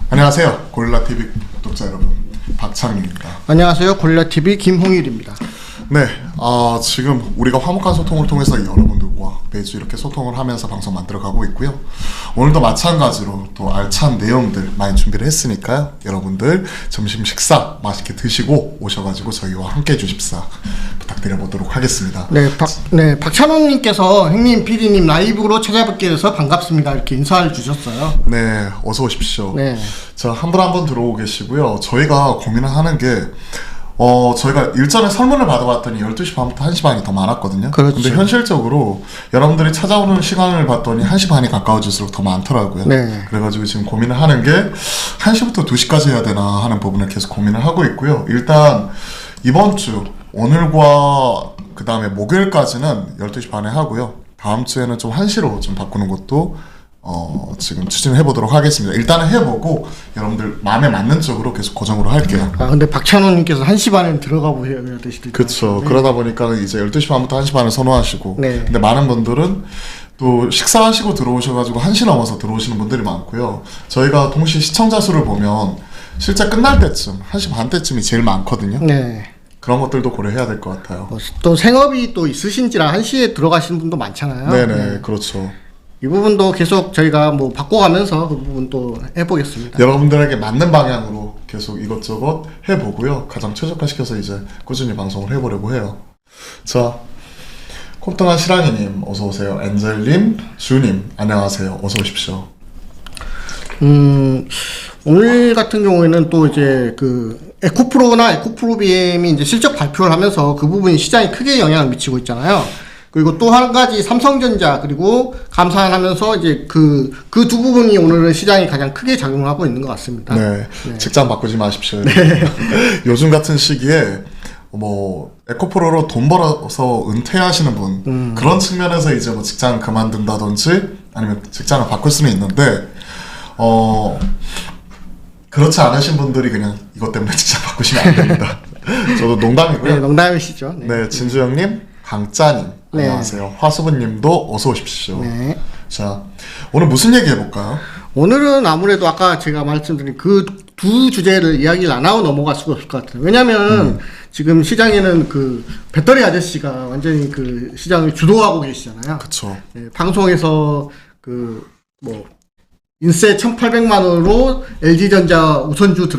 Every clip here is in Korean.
안녕하세요. 고릴라TV 구독자 여러분, 박창민입니다. 안녕하세요. 고릴라TV 김홍일입니다. 네, 지금 우리가 화목한 소통을 통해서 여러분들과 매주 이렇게 소통을 하면서 방송 만들어가고 있고요. 오늘도 마찬가지로 또 알찬 내용들 많이 준비를 했으니까요. 여러분들 점심 식사 맛있게 드시고 오셔가지고 저희와 함께 해주십사 부탁드려보도록 하겠습니다. 박찬호님께서 형님, PD님 라이브로 찾아뵙게 돼서 반갑습니다. 이렇게 인사를 주셨어요. 네, 어서 오십시오. 네. 자, 한 분 한 분 들어오고 계시고요. 저희가 고민을 하는 게 저희가 일전에 설문을 받아봤더니 12시 반부터 1시 반이 더 많았거든요. 그렇죠. 근데 현실적으로 여러분들이 찾아오는 시간을 봤더니 1시 반이 가까워질수록 더 많더라고요. 네. 그래가지고 지금 고민을 하는 게 1시부터 2시까지 해야 되나 하는 부분을 계속 고민을 하고 있고요. 일단 이번 주 오늘과 그 다음에 목요일까지는 12시 반에 하고요. 다음 주에는 좀 1시로 좀 바꾸는 것도 지금 추진을 해보도록 하겠습니다. 일단은 해보고 여러분들 마음에 맞는 쪽으로 계속 고정으로 할게요. 근데 박찬호님께서 1시 반에 들어가 보셔야 되시더라고요. 그쵸. 네. 그러다 보니까 이제 12시 반부터 1시 반을 선호하시고 네. 근데 많은 분들은 또 식사하시고 들어오셔가지고 1시 넘어서 들어오시는 분들이 많고요. 저희가 동시 시청자 수를 보면 실제 끝날 때쯤 1시 반 때쯤이 제일 많거든요. 네. 그런 것들도 고려해야 될 것 같아요. 또 생업이 또 있으신지라 1시에 들어가시는 분도 많잖아요. 네네, 그렇죠. 이 부분도 계속 저희가 뭐 바꿔가면서 그 부분 또 해보겠습니다. 여러분들에게 맞는 방향으로 계속 이것저것 해보고요. 가장 최적화시켜서 이제 꾸준히 방송을 해보려고 해요. 자, 콤뚱한 시랑이님 어서오세요. 엔젤님, 주님 안녕하세요. 어서오십시오. 오늘 같은 경우에는 또 이제 그 에코프로나 에코프로비엠이 이제 실적 발표를 하면서 그 부분이 시장에 크게 영향을 미치고 있잖아요. 그리고 또 한 가지 삼성전자 그리고 감산하면서 이제 그 두 부분이 오늘은 시장에 가장 크게 작용을 하고 있는 것 같습니다. 네, 네. 직장 바꾸지 마십시오. 요즘 같은 시기에 뭐 에코프로로 돈 벌어서 은퇴하시는 분 그런 측면에서 이제 뭐 직장 그만둔다든지 아니면 직장을 바꿀 수는 있는데 그렇지 않으신 분들이 그냥 이것 때문에 직장 바꾸시면 안 됩니다. 저도 농담이고요. 네, 농담이시죠. 네. 네, 진주영님, 강짜님 네. 안녕하세요. 화수분님도 어서 오십시오. 네. 자, 오늘 무슨 얘기 해볼까요? 오늘은 아무래도 아까 제가 말씀드린 그 두 주제를 이야기를 안 하고 넘어갈 수가 없을 것 같아요. 왜냐면 지금 시장에는 그 배터리 아저씨가 완전히 그 시장을 주도하고 계시잖아요. 그쵸. 네, 방송에서 그 뭐 인세 1,800만 원으로 LG전자 우선주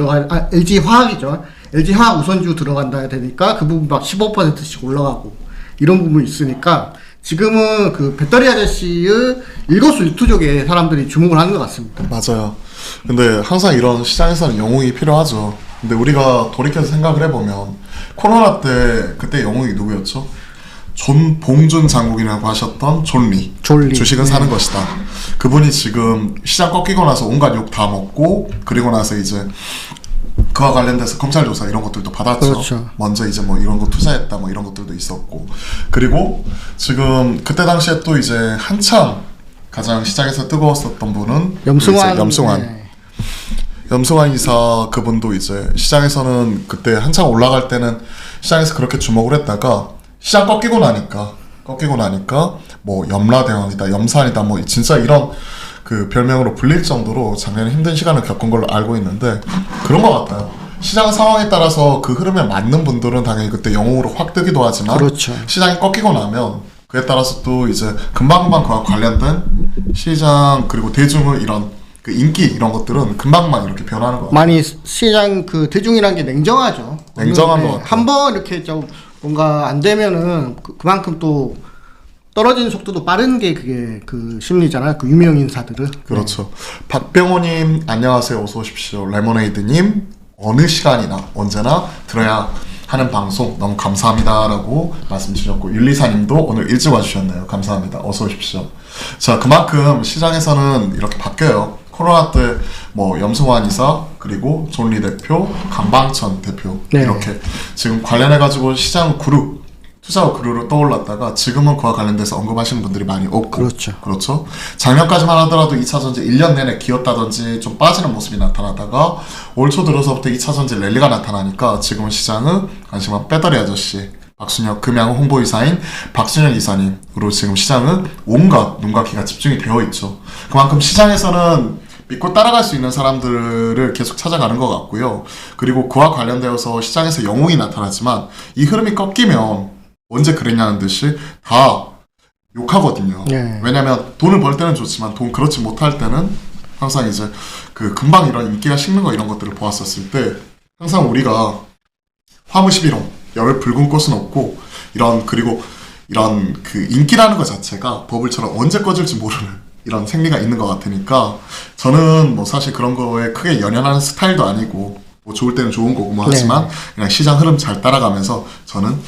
LG화학이죠. LG화학 우선주 들어간다 되니까 그 부분 막 15%씩 올라가고 이런 부분이 있으니까 지금은 그 배터리 아저씨의 일거수일투족에 사람들이 주목을 하는 것 같습니다. 맞아요. 근데 항상 이런 시장에서는 영웅이 필요하죠. 근데 우리가 돌이켜서 생각을 해보면 코로나 때 그때 영웅이 누구였죠? 존봉준 장국이라고 하셨던 존리. 주식은 네. 사는 것이다. 그분이 지금 시장 꺾이고 나서 온갖 욕 다 먹고 그리고 나서 이제 그와 관련돼서 검찰 조사 이런 것들도 받았죠. 그렇죠. 먼저 이제 뭐 이런 거 투자했다 뭐 이런 것들도 있었고 그리고 지금 그때 당시에 또 이제 한참 가장 시장에서 뜨거웠었던 분은 염승환. 네. 염승환 이사 그분도 이제 시장에서는 그때 한창 올라갈 때는 시장에서 그렇게 주목을 했다가 시장 꺾이고 나니까 뭐 염라대왕이다, 염산이다, 뭐 진짜 이런 그 별명으로 불릴 정도로 작년에 힘든 시간을 겪은 걸로 알고 있는데 그런 것 같아요. 시장 상황에 따라서 그 흐름에 맞는 분들은 당연히 그때 영웅으로 확 뜨기도 하지만 그렇죠. 시장이 꺾이고 나면 그에 따라서 또 이제 금방금방 그와 관련된 시장 그리고 대중의 이런 그 인기 이런 것들은 금방만 이렇게 변하는 것 같아요. 많이 시장 그 대중이라는 게 냉정하죠. 냉정한 것 같아요. 한번 이렇게 좀 뭔가 안 되면은 그만큼 또 떨어지는 속도도 빠른 게 그게 그 심리잖아요. 그 유명 인사들은. 그렇죠. 박병호님 안녕하세요. 어서 오십시오. 레모네이드님 어느 시간이나 언제나 들어야 하는 방송 너무 감사합니다라고 말씀 주셨고 윤리사님도 오늘 일찍 와주셨네요. 감사합니다. 어서 오십시오. 자, 그만큼 시장에서는 이렇게 바뀌어요. 코로나 때 뭐 염승환 이사 그리고 존리 대표, 강방천 대표 네. 이렇게 지금 관련해가지고 시장 그룹 투자 그룹으로 떠올랐다가 지금은 그와 관련돼서 언급하시는 분들이 많이 없고 그렇죠. 작년까지만 하더라도 2차전지 1년 내내 기었다든지 좀 빠지는 모습이 나타나다가 올 초 들어서부터 2차전지 랠리가 나타나니까 지금은 시장은 관심한 배터리 아저씨 박순혁 금양 홍보이사인 박순혁 이사님으로 지금 시장은 온갖 눈과 귀가 집중이 되어 있죠. 그만큼 시장에서는 믿고 따라갈 수 있는 사람들을 계속 찾아가는 것 같고요. 그리고 그와 관련되어서 시장에서 영웅이 나타나지만 이 흐름이 꺾이면 언제 그랬냐는 듯이 다 욕하거든요. 네. 왜냐면 돈을 벌 때는 좋지만 돈 그렇지 못할 때는 항상 이제 그 금방 이런 인기가 식는 거 이런 것들을 보았었을 때 항상 우리가 화무시비롱 열을 붉은 꽃은 없고 그리고 이런 그 인기라는 것 자체가 버블처럼 언제 꺼질지 모르는 이런 생리가 있는 것 같으니까 저는 뭐 사실 그런 거에 크게 연연하는 스타일도 아니고 뭐 좋을 때는 좋은 거고 뭐 하지만 그냥 시장 흐름 잘 따라가면서 저는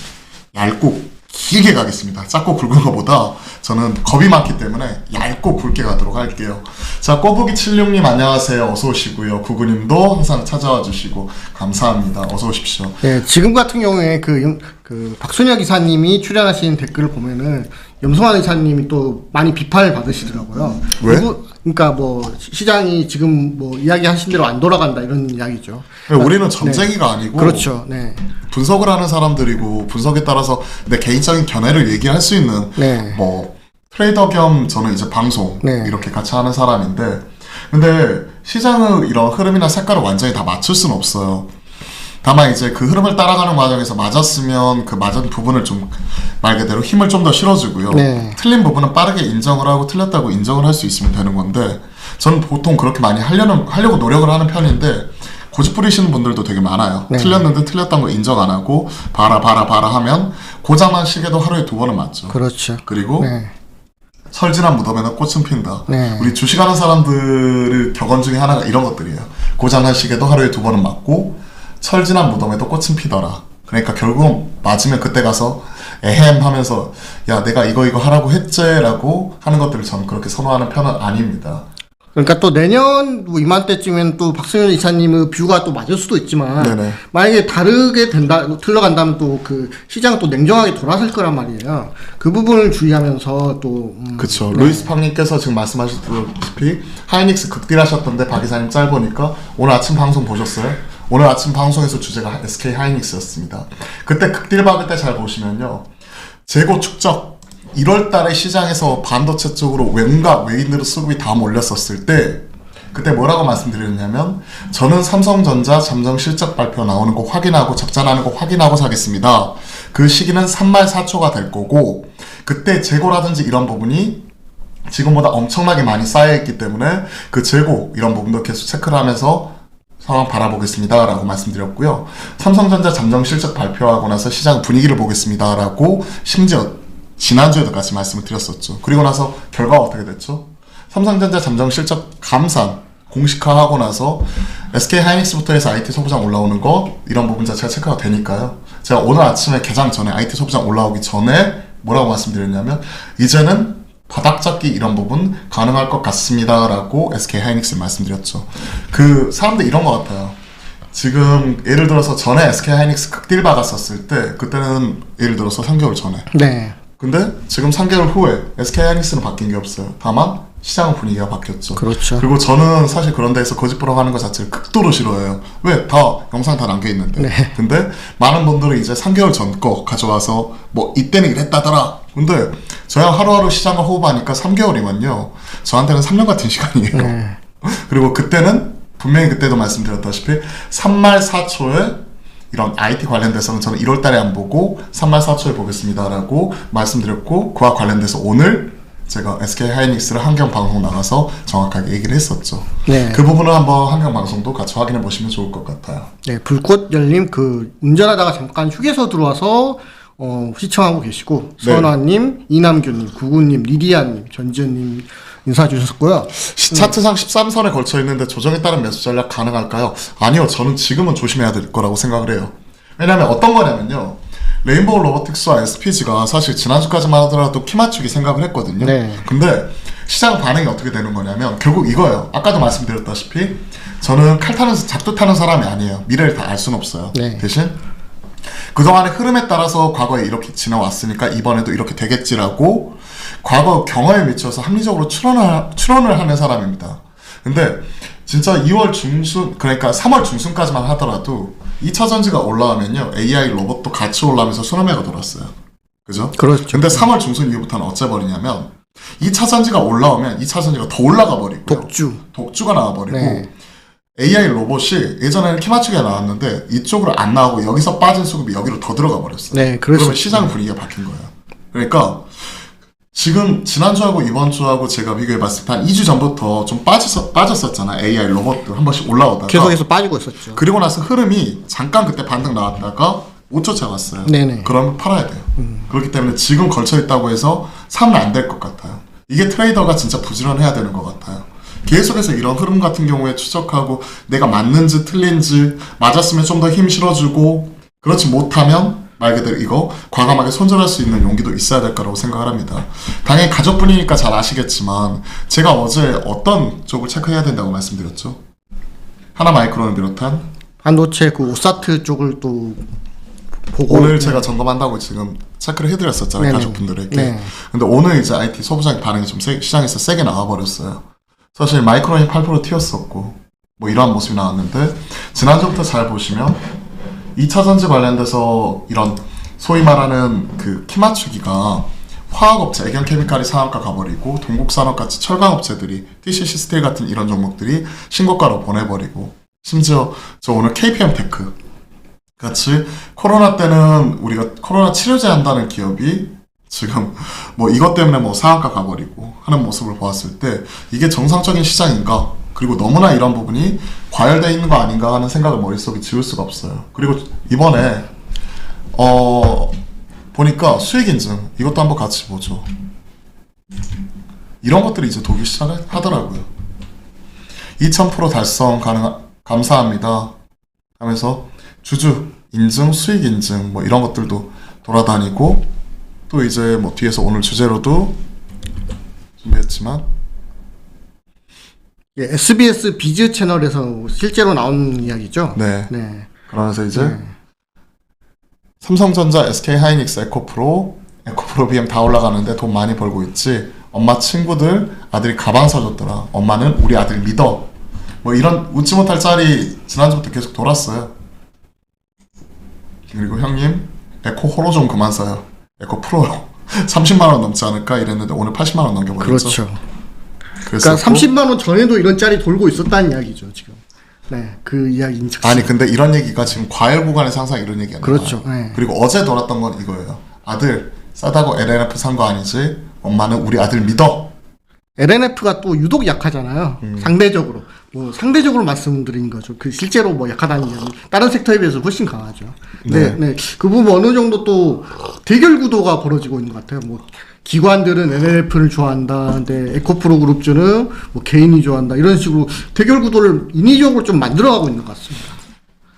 얇고 길게 가겠습니다. 작고 굵은 것보다 저는 겁이 많기 때문에 얇고 굵게 가도록 할게요. 자, 꼬부기76님 안녕하세요. 어서 오시고요. 구구님도 항상 찾아와 주시고 감사합니다. 어서 오십시오. 네, 지금 같은 경우에 그 박순혁 이사님이 출연하신 댓글을 보면은 염성환 이사님이 또 많이 비판을 받으시더라고요. 왜? 그러니까 뭐 시장이 지금 뭐 이야기하신 대로 안 돌아간다 이런 이야기죠. 우리는 전쟁이가 아니고 그렇죠. 네. 분석을 하는 사람들이고 분석에 따라서 내 개인적인 견해를 얘기할 수 있는 뭐 트레이더 겸 저는 이제 방송 이렇게 같이 하는 사람인데 근데 시장의 이런 흐름이나 색깔을 완전히 다 맞출 수는 없어요. 다만 이제 그 흐름을 따라가는 과정에서 맞았으면 그 맞은 부분을 좀 말 그대로 힘을 좀 더 실어주고요. 틀린 부분은 빠르게 인정을 하고 틀렸다고 인정을 할 수 있으면 되는 건데 저는 보통 그렇게 많이 하려고 노력을 하는 편인데 고집 부리시는 분들도 되게 많아요. 틀렸는데 틀렸다는 거 인정 안 하고 봐라 하면 고장난 시계도 하루에 2번은 맞죠. 그렇죠. 그리고 철진한 무덤에는 꽃은 핀다. 우리 주식하는 사람들의 격언 중에 하나가 이런 것들이에요. 고장난 시계도 하루에 2번은 맞고 철진한 무덤에도 꽃은 피더라. 그러니까 결국 맞으면 그때 가서 에헴 하면서 야 내가 이거 하라고 했지 라고 하는 것들을 저는 그렇게 선호하는 편은 아닙니다. 그러니까 또 내년 뭐 이맘때쯤엔 또 박승현 이사님의 뷰가 또 맞을 수도 있지만 만약에 다르게 틀려간다면 또 그 시장은 또 냉정하게 돌아설 거란 말이에요. 그 부분을 주의하면서 또 그렇죠. 루이스 팡님께서 지금 말씀하셨다시피 하이닉스 극딜하셨던데 박 이사님 짧으니까 오늘 아침 방송 보셨어요? 오늘 아침 방송에서 주제가 SK 하이닉스였습니다. 그때 극딜 박을 때 잘 보시면요. 재고 축적 1월 달에 시장에서 반도체 쪽으로 외국과 외인들의 수급이 다 몰렸었을 때 그때 뭐라고 말씀드렸냐면 저는 삼성전자 잠정 실적 발표 나오는 거 확인하고 적자나는 거 확인하고 사겠습니다. 그 시기는 3말 4초가 될 거고 그때 재고라든지 이런 부분이 지금보다 엄청나게 많이 쌓여있기 때문에 그 재고 이런 부분도 계속 체크를 하면서 상황 바라보겠습니다 라고 말씀드렸고요. 삼성전자 잠정 실적 발표하고 나서 시장 분위기를 보겠습니다 라고 심지어 지난주에도 같이 말씀을 드렸었죠. 그리고 나서 결과가 어떻게 됐죠? 삼성전자 잠정 실적 감산 공식화하고 나서 SK 하이닉스부터 해서 IT 소부장 올라오는 거 이런 부분 자체가 체크가 되니까요. 제가 오늘 아침에 개장 전에 IT 소부장 올라오기 전에 뭐라고 말씀드렸냐면 이제는 바닥 잡기 이런 부분 가능할 것 같습니다 라고 SK 하이닉스 말씀드렸죠. 그 사람들 이런 것 같아요. 지금 예를 들어서 전에 SK 하이닉스 극딜 박았었을 때 그때는 예를 들어서 3개월 전에 근데 지금 3개월 후에 SK 하이닉스는 바뀐 게 없어요. 다만 시장 분위기가 바뀌었죠. 그렇죠. 그리고 저는 사실 그런 데에서 거짓부라고 하는 것 자체를 극도로 싫어해요. 왜? 다 영상 다 남겨있는데. 근데 많은 분들은 이제 3개월 전 거 가져와서 뭐 이때는 이랬다더라. 근데 저야 하루하루 시장을 호흡하니까 3개월이면요. 저한테는 3년 같은 시간이에요. 그리고 그때는 분명히 그때도 말씀드렸다시피 3말 4초에 이런 IT 관련돼서는 저는 1월 달에 안 보고 3말 4초에 보겠습니다 라고 말씀드렸고 그와 관련돼서 오늘 제가 SK 하이닉스를 한경 방송 나가서 정확하게 얘기를 했었죠. 그 부분을 한번 한경 방송도 같이 확인해 보시면 좋을 것 같아요. 불꽃 열림 그 운전하다가 잠깐 휴게소 들어와서 시청하고 계시고 선화님, 이남규님, 구구님, 리디아님, 전지현님 인사 주셨고요. 차트상 13선에 걸쳐 있는데 조정에 따른 매수 전략 가능할까요? 아니요, 저는 지금은 조심해야 될 거라고 생각을 해요. 왜냐하면 어떤 거냐면요. 레인보우 로보틱스와 SPG가 사실 지난주까지만 하더라도 키 맞추기 생각을 했거든요. 근데 시장 반응이 어떻게 되는 거냐면 결국 이거예요. 아까도 말씀드렸다시피 저는 잡도 타는 사람이 아니에요. 미래를 다 알 수는 없어요. 대신 그동안의 흐름에 따라서 과거에 이렇게 지나왔으니까 이번에도 이렇게 되겠지라고 과거 경험에 미쳐서 합리적으로 추론을 하는 사람입니다. 근데 진짜 2월 중순 그러니까 3월 중순까지만 하더라도 2차 전지가 올라오면요 AI 로봇도 같이 올라오면서 순환매가 돌았어요. 그죠? 그렇죠. 근데 3월 중순 이후부터는 어째 버리냐면 2차 전지가 올라오면 2차 전지가 더 올라가 버리고요. 독주가 나와버리고 네. AI 로봇이 예전에는 키 맞추기가 나왔는데 이쪽으로 안 나오고 여기서 빠진 수급이 여기로 더 들어가 버렸어요. 네, 그러면 시장 분위기가 바뀐 거예요. 그러니까 지금 지난주하고 이번주하고 제가 비교해봤을 때 한 2주 전부터 좀 빠졌었잖아. AI 로봇도 한 번씩 올라오다가 계속해서 빠지고 있었죠. 그리고 나서 흐름이 잠깐 그때 반등 나왔다가 못 쫓아갔어요. 네네. 그러면 팔아야 돼요. 그렇기 때문에 지금 걸쳐있다고 해서 사면 안 될 것 같아요. 이게 트레이더가 진짜 부지런해야 되는 것 같아요. 계속해서 이런 흐름 같은 경우에 추적하고 내가 맞는지 틀린지 맞았으면 좀 더 힘 실어주고 그렇지 못하면 말 그대로 이거 과감하게 손절할 수 있는 용기도 있어야 될 거라고 생각을 합니다. 당연히 가족분이니까 잘 아시겠지만 제가 어제 어떤 쪽을 체크해야 된다고 말씀드렸죠? 하나마이크론을 비롯한 반도체 그 오사트 쪽을 또 보고 오늘 제가 점검한다고 지금 체크를 해드렸었잖아요. 네네. 가족분들에게. 네. 근데 오늘 이제 IT 소부장 반응이 좀 시장에서 세게 나와버렸어요. 사실 마이크론이 8% 튀었었고 뭐 이러한 모습이 나왔는데 지난주부터 잘 보시면 2차 전지 관련돼서 이런 소위 말하는 그 키 맞추기가 화학업체, 애경케미칼이 상한가 가버리고 동국산업같이 철강업체들이 TCC 스틸 같은 이런 종목들이 신고가로 보내버리고 심지어 저 오늘 KPM테크 같이 코로나 때는 우리가 코로나 치료제 한다는 기업이 지금 뭐 이것 때문에 뭐 상한가 가버리고 하는 모습을 보았을 때 이게 정상적인 시장인가? 그리고 너무나 이런 부분이 과열되어 있는 거 아닌가 하는 생각을 머릿속에 지울 수가 없어요. 그리고 이번에 보니까 수익인증 이것도 한번 같이 보죠. 이런 것들이 이제 도기 시작하더라고요. 2000% 달성 감사합니다 하면서 주주 인증, 수익 인증 뭐 이런 것들도 돌아다니고 또 이제 뭐 뒤에서 오늘 주제로도 준비했지만 예, SBS 비즈 채널에서 실제로 나온 이야기죠. 네. 네. 그러면서 이제 삼성전자, SK하이닉스, 에코프로 BM 다 올라가는데 돈 많이 벌고 있지. 엄마 친구들 아들이 가방 사줬더라. 엄마는 우리 아들 믿어. 뭐 이런 웃지 못할 짤이 지난주부터 계속 돌았어요. 그리고 형님 에코 호로 좀 그만 사요. 에코 프로 30만 원 넘지 않을까 이랬는데 오늘 80만 원 넘겨버렸죠. 그렇죠. 그러니까 30만 원 전에도 이런 짤이 돌고 있었다는 이야기죠 지금. 네, 그 이야기인 즉슨. 아니 근데 이런 얘기가 지금 과열 구간에서 항상 이런 얘기가 그렇죠. 나와요. 네. 그리고 어제 돌았던 건 이거예요. 아들 싸다고 LNF 산 거 아니지? 엄마는 우리 아들 믿어. LNF가 또 유독 약하잖아요. 상대적으로. 뭐 상대적으로 말씀드린 거죠. 그 실제로 뭐 약하다는 이야기. 다른 섹터에 비해서 훨씬 강하죠. 네, 네. 그 부분 어느 정도 또 대결 구도가 벌어지고 있는 것 같아요. 뭐 기관들은 LNF를 좋아한다. 근데 에코프로 그룹주는 뭐 개인이 좋아한다. 이런 식으로 대결 구도를 인위적으로 좀 만들어가고 있는 것 같습니다.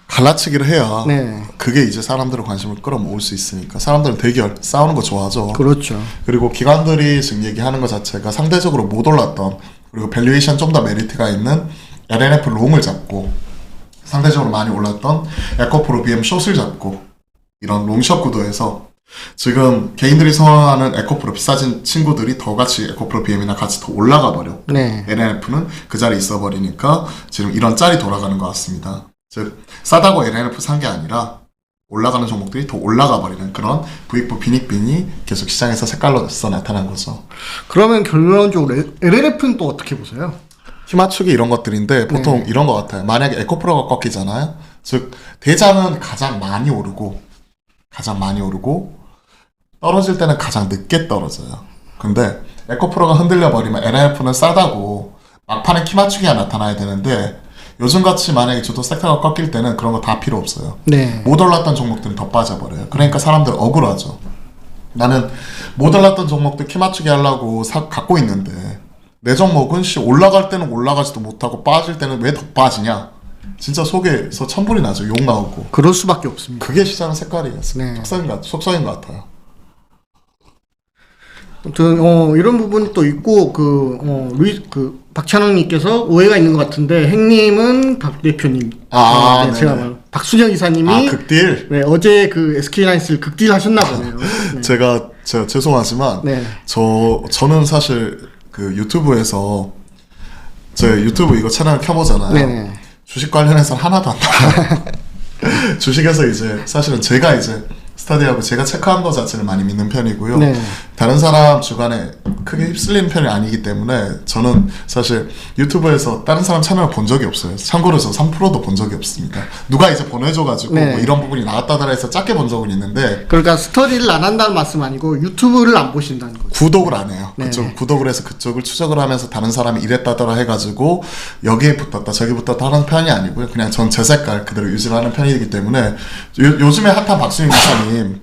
갈라치기를 해야 네. 그게 이제 사람들의 관심을 끌어모을 수 있으니까 사람들은 대결 싸우는 거 좋아하죠. 그렇죠. 그리고 기관들이 지금 얘기하는 것 자체가 상대적으로 못 올랐던 그리고 밸류에이션 좀 더 메리트가 있는 LNF 롱을 잡고 상대적으로 많이 올랐던 에코프로 BM 숏을 잡고 이런 롱숏 구도에서 지금 개인들이 선호하는 에코프로 비싸진 친구들이 더 같이 에코프로 BM이나 같이 더 올라가 버려. 네. LNF는 그 자리에 있어 버리니까 지금 이런 짤이 돌아가는 것 같습니다. 즉 싸다고 LNF 산 게 아니라 올라가는 종목들이 더 올라가 버리는 그런 부익부 빈익빈이 계속 시장에서 색깔로서 나타난 거죠. 그러면 결론적으로 LNF는 또 어떻게 보세요? 힘맞추기 이런 것들인데 보통 이런 것 같아요. 만약에 에코프로가 꺾이잖아요. 즉 대장은 가장 많이 오르고 떨어질 때는 가장 늦게 떨어져요. 근데 에코프로가 흔들려 버리면 LNF는 싸다고 막판에 키 맞추기가 나타나야 되는데 요즘같이 만약에 주도 섹터가 꺾일 때는 그런 거 다 필요 없어요. 네. 못 올랐던 종목들은 더 빠져버려요. 그러니까 사람들 억울하죠. 나는 못 올랐던 종목들 키 맞추기 하려고 갖고 있는데 내 종목은 올라갈 때는 올라가지도 못하고 빠질 때는 왜 더 빠지냐. 진짜 속에서 천불이 나죠. 욕 나오고. 그럴 수밖에 없습니다. 그게 시장 색깔이에요. 네. 속성인 것 같아요. 아무튼 이런 부분이 또 있고 박찬호님께서 오해가 있는 것 같은데 행님은 박 대표님 네, 제가 박순영 이사님이 극딜. 네, 어제 그 SK하이닉스를 극딜 하셨나 보네요. 네. 제가 죄송하지만 네. 저는 사실 그 유튜브에서 제 유튜브 이거 채널 켜보잖아요. 네네. 주식 관련해서는 하나도 안 나와요. 주식에서 이제 사실은 제가 이제 스터디하고 제가 체크한 거 자체를 많이 믿는 편이고요. 네. 다른 사람 주관에 크게 휩쓸리는 편이 아니기 때문에 저는 사실 유튜브에서 다른 사람 채널을 본 적이 없어요. 참고로 저 3%도 본 적이 없습니다. 누가 이제 보내줘가지고 네. 뭐 이런 부분이 나왔다더라 해서 짧게 본 적은 있는데 그러니까 스터디를 안 한다는 말씀 아니고 유튜브를 안 보신다는 거죠. 구독을 안 해요. 네. 그쪽 구독을 해서 그쪽을 추적을 하면서 다른 사람이 이랬다더라 해가지고 여기에 붙었다 저기 붙었다 하는 편이 아니고요. 그냥 전 제 색깔 그대로 유지를 하는 편이기 때문에 요즘에 핫한 박수민 기사님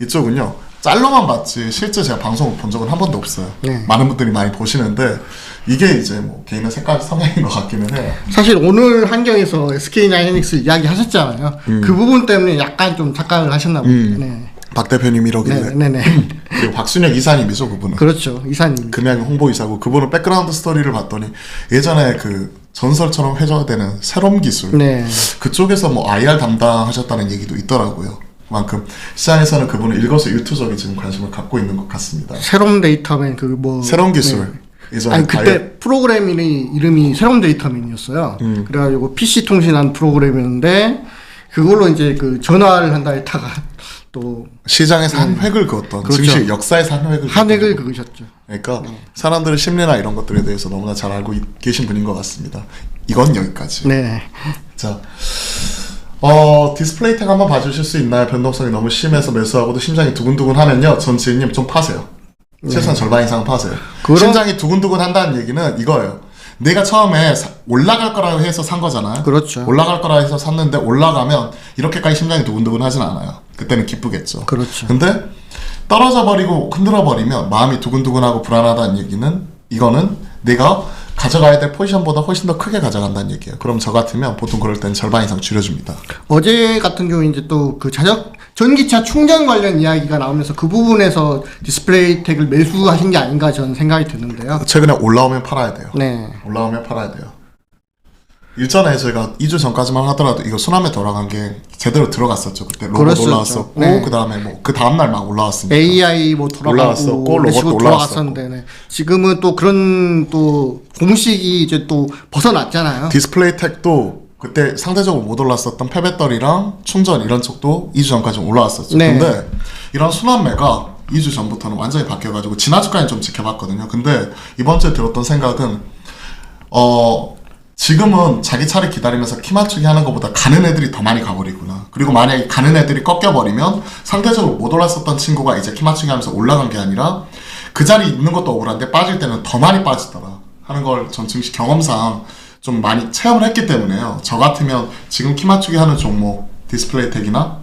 이쪽은요 짤로만 봤지 실제 제가 방송을 본 적은 한 번도 없어요. 네. 많은 분들이 많이 보시는데 이게 이제 뭐 개인의 색깔 성향인 것 같기는 해요. 사실 오늘 환경에서 SK하이닉스 이야기 하셨잖아요. 그 부분 때문에 약간 좀 착각을 하셨나 봅니다. 네. 박 대표님 이러길래 네네네. 그리고 박순혁 이사님이죠 그분은. 그렇죠. 이사님. 금양 홍보이사고 그분은 백그라운드 스토리를 봤더니 예전에 그 전설처럼 회자되는 새롬 기술 네. 그쪽에서 뭐 IR 담당하셨다는 얘기도 있더라고요. 그만큼 시장에서는 그분은 일거수일투족에 지금 관심을 갖고 있는 것 같습니다. 새로운 데이터맨 그 뭐 새로운 기술 예전에 아니 그때 프로그램 이름이 새로운 데이터맨이었어요. 그래가지고 PC 통신한 프로그램이었는데 그걸로 이제 그 전화를 한다 했다가 또 시장에서 한 획을 그었던 그렇죠. 증시 역사에서 한 획을 한 획을 그었던 그으셨죠. 그러니까 사람들의 심리나 이런 것들에 대해서 너무나 잘 알고 계신 분인 것 같습니다. 이건 여기까지. 네. 자, 디스플레이 택 한번 봐주실 수 있나요? 변동성이 너무 심해서 매수하고도 심장이 두근두근 하면요. 전 지인님 좀 파세요. 최소한 절반 이상 파세요. 심장이 두근두근 한다는 얘기는 이거예요. 내가 처음에 올라갈 거라고 해서 산 거잖아요. 그렇죠. 올라갈 거라 해서 샀는데 올라가면 이렇게까지 심장이 두근두근 하진 않아요. 그때는 기쁘겠죠. 그렇죠. 근데 떨어져 버리고 흔들어 버리면 마음이 두근두근하고 불안하다는 얘기는 이거는 내가 가져가야 될 포지션보다 훨씬 더 크게 가져간다는 얘기예요. 그럼 저 같으면 보통 그럴 땐 절반 이상 줄여줍니다. 어제 같은 경우 이제 또 그 전기차 충전 관련 이야기가 나오면서 그 부분에서 디스플레이 택을 매수하신 게 아닌가 저는 생각이 드는데요. 최근에 올라오면 팔아야 돼요. 네. 올라오면 팔아야 돼요. 일전에 제가 2주 전까지만 하더라도 이거 순환매 돌아간 게 제대로 들어갔었죠. 그때 로봇 그랬었죠. 올라왔었고 네. 그 다음에 뭐 그 다음날 막 올라왔으니까. AI 뭐 돌아가고 올라왔었고, 로봇도 레시고 올라왔었고. 돌아갔었는데 네. 지금은 또 그런 또 공식이 이제 또 벗어났잖아요. 디스플레이 택도 그때 상대적으로 못 올랐었던 폐배터리랑 충전 이런 쪽도 2주 전까지 올라왔었죠. 네. 근데 이런 순환매가 2주 전부터는 완전히 바뀌어가지고 지난주까지 좀 지켜봤거든요. 근데 이번 주에 들었던 생각은 지금은 자기 차를 기다리면서 키 맞추기 하는 것보다 가는 애들이 더 많이 가버리구나. 그리고 만약에 가는 애들이 꺾여버리면 상대적으로 못 올랐었던 친구가 이제 키 맞추기 하면서 올라간 게 아니라 그 자리에 있는 것도 억울한데 빠질 때는 더 많이 빠지더라 하는 걸 전 증시 경험상 좀 많이 체험을 했기 때문에요. 저 같으면 지금 키 맞추기 하는 종목 디스플레이 택이나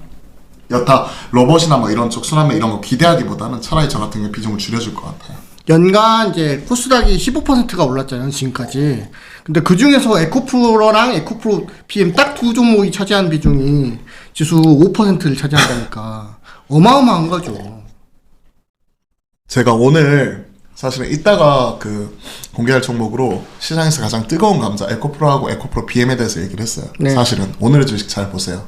여타 로봇이나 뭐 이런 쪽 순환매 이런 거 기대하기보다는 차라리 저 같은 경우 비중을 줄여줄 것 같아요. 연간 이제 코스닥이 15%가 올랐잖아요, 지금까지. 근데 그 중에서 에코프로랑 에코프로 PM 딱 두 종목이 차지한 비중이 지수 5%를 차지한다니까. 어마어마한 거죠. 제가 오늘 사실은 이따가 그 공개할 종목으로 시장에서 가장 뜨거운 감자 에코프로하고 에코프로 BM에 대해서 얘기를 했어요. 네. 사실은 오늘의 주식 잘 보세요.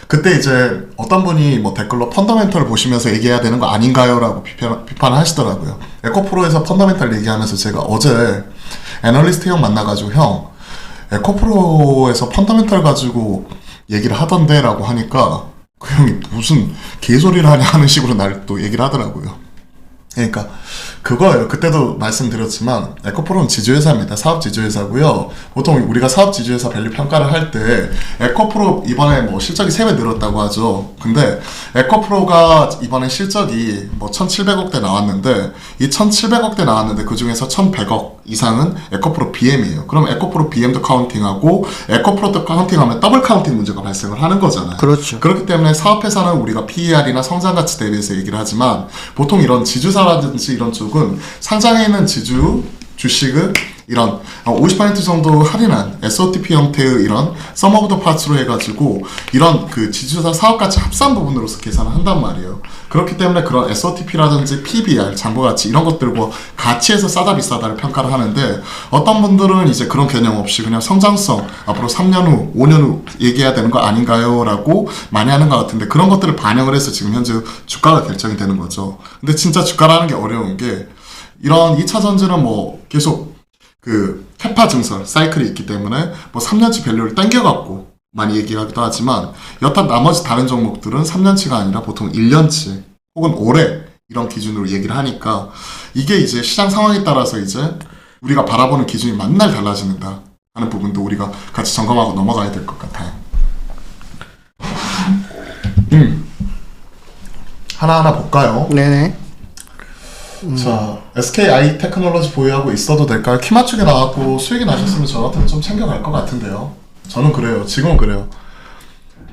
그때 이제 어떤 분이 뭐 댓글로 펀더멘털 보시면서 얘기해야 되는 거 아닌가요? 라고 비판을 하시더라고요. 에코프로에서 펀더멘털 얘기하면서 제가 어제 애널리스트 형 만나가지고 형 에코프로에서 펀더멘털 가지고 얘기를 하던데 라고 하니까 그 형이 무슨 개소리를 하냐 하는 식으로 날 또 얘기를 하더라고요. 그러니까 그거예요. 그때도 말씀드렸지만 에코프로는 지주회사입니다. 사업 지주회사고요. 보통 우리가 사업 지주회사 밸류 평가를 할 때 에코프로 이번에 뭐 실적이 3배 늘었다고 하죠. 근데 에코프로가 이번에 실적이 뭐 1,700억대 나왔는데 이 1,700억대 나왔는데 그 중에서 1,100억 이상은 에코프로 BM이에요. 그럼 에코프로 BM도 카운팅하고 에코프로도 카운팅하면 더블 카운팅 문제가 발생을 하는 거잖아요. 그렇죠. 그렇기 때문에 사업회사는 우리가 PER이나 성장가치 대비해서 얘기를 하지만 보통 이런 지주사라든지 이런 쪽은 상장해 있는 지주 주식을 이런 50% 정도 할인한 SOTP 형태의 이런 Sum of the Parts로 해가지고 이런 그 지주사 사업가치 합산 부분으로서 계산을 한단 말이에요. 그렇기 때문에 그런 SOTP라든지 PBR, 장부가치 이런 것들과 가치에서 싸다 비싸다를 평가를 하는데 어떤 분들은 이제 그런 개념 없이 그냥 성장성 앞으로 3년 후, 5년 후 얘기해야 되는 거 아닌가요? 라고 많이 하는 것 같은데 그런 것들을 반영을 해서 지금 현재 주가가 결정이 되는 거죠. 근데 진짜 주가라는 게 어려운 게 이런 2차 전지는 뭐 계속 그 캐파 증설 사이클이 있기 때문에 뭐 3년치 밸류를 당겨갖고 많이 얘기하기도 하지만 여타 나머지 다른 종목들은 3년치가 아니라 보통 1년치 혹은 올해 이런 기준으로 얘기를 하니까 이게 이제 시장 상황에 따라서 이제 우리가 바라보는 기준이 만날 달라지는다 하는 부분도 우리가 같이 점검하고 넘어가야 될 것 같아요. 하나하나 볼까요? 네네. 자, SKI 테크놀로지 보유하고 있어도 될까요? 키 맞추게 나왔고 수익이 나셨으면 저 같으면 좀 챙겨갈 것 같은데요. 저는 그래요. 지금은 그래요.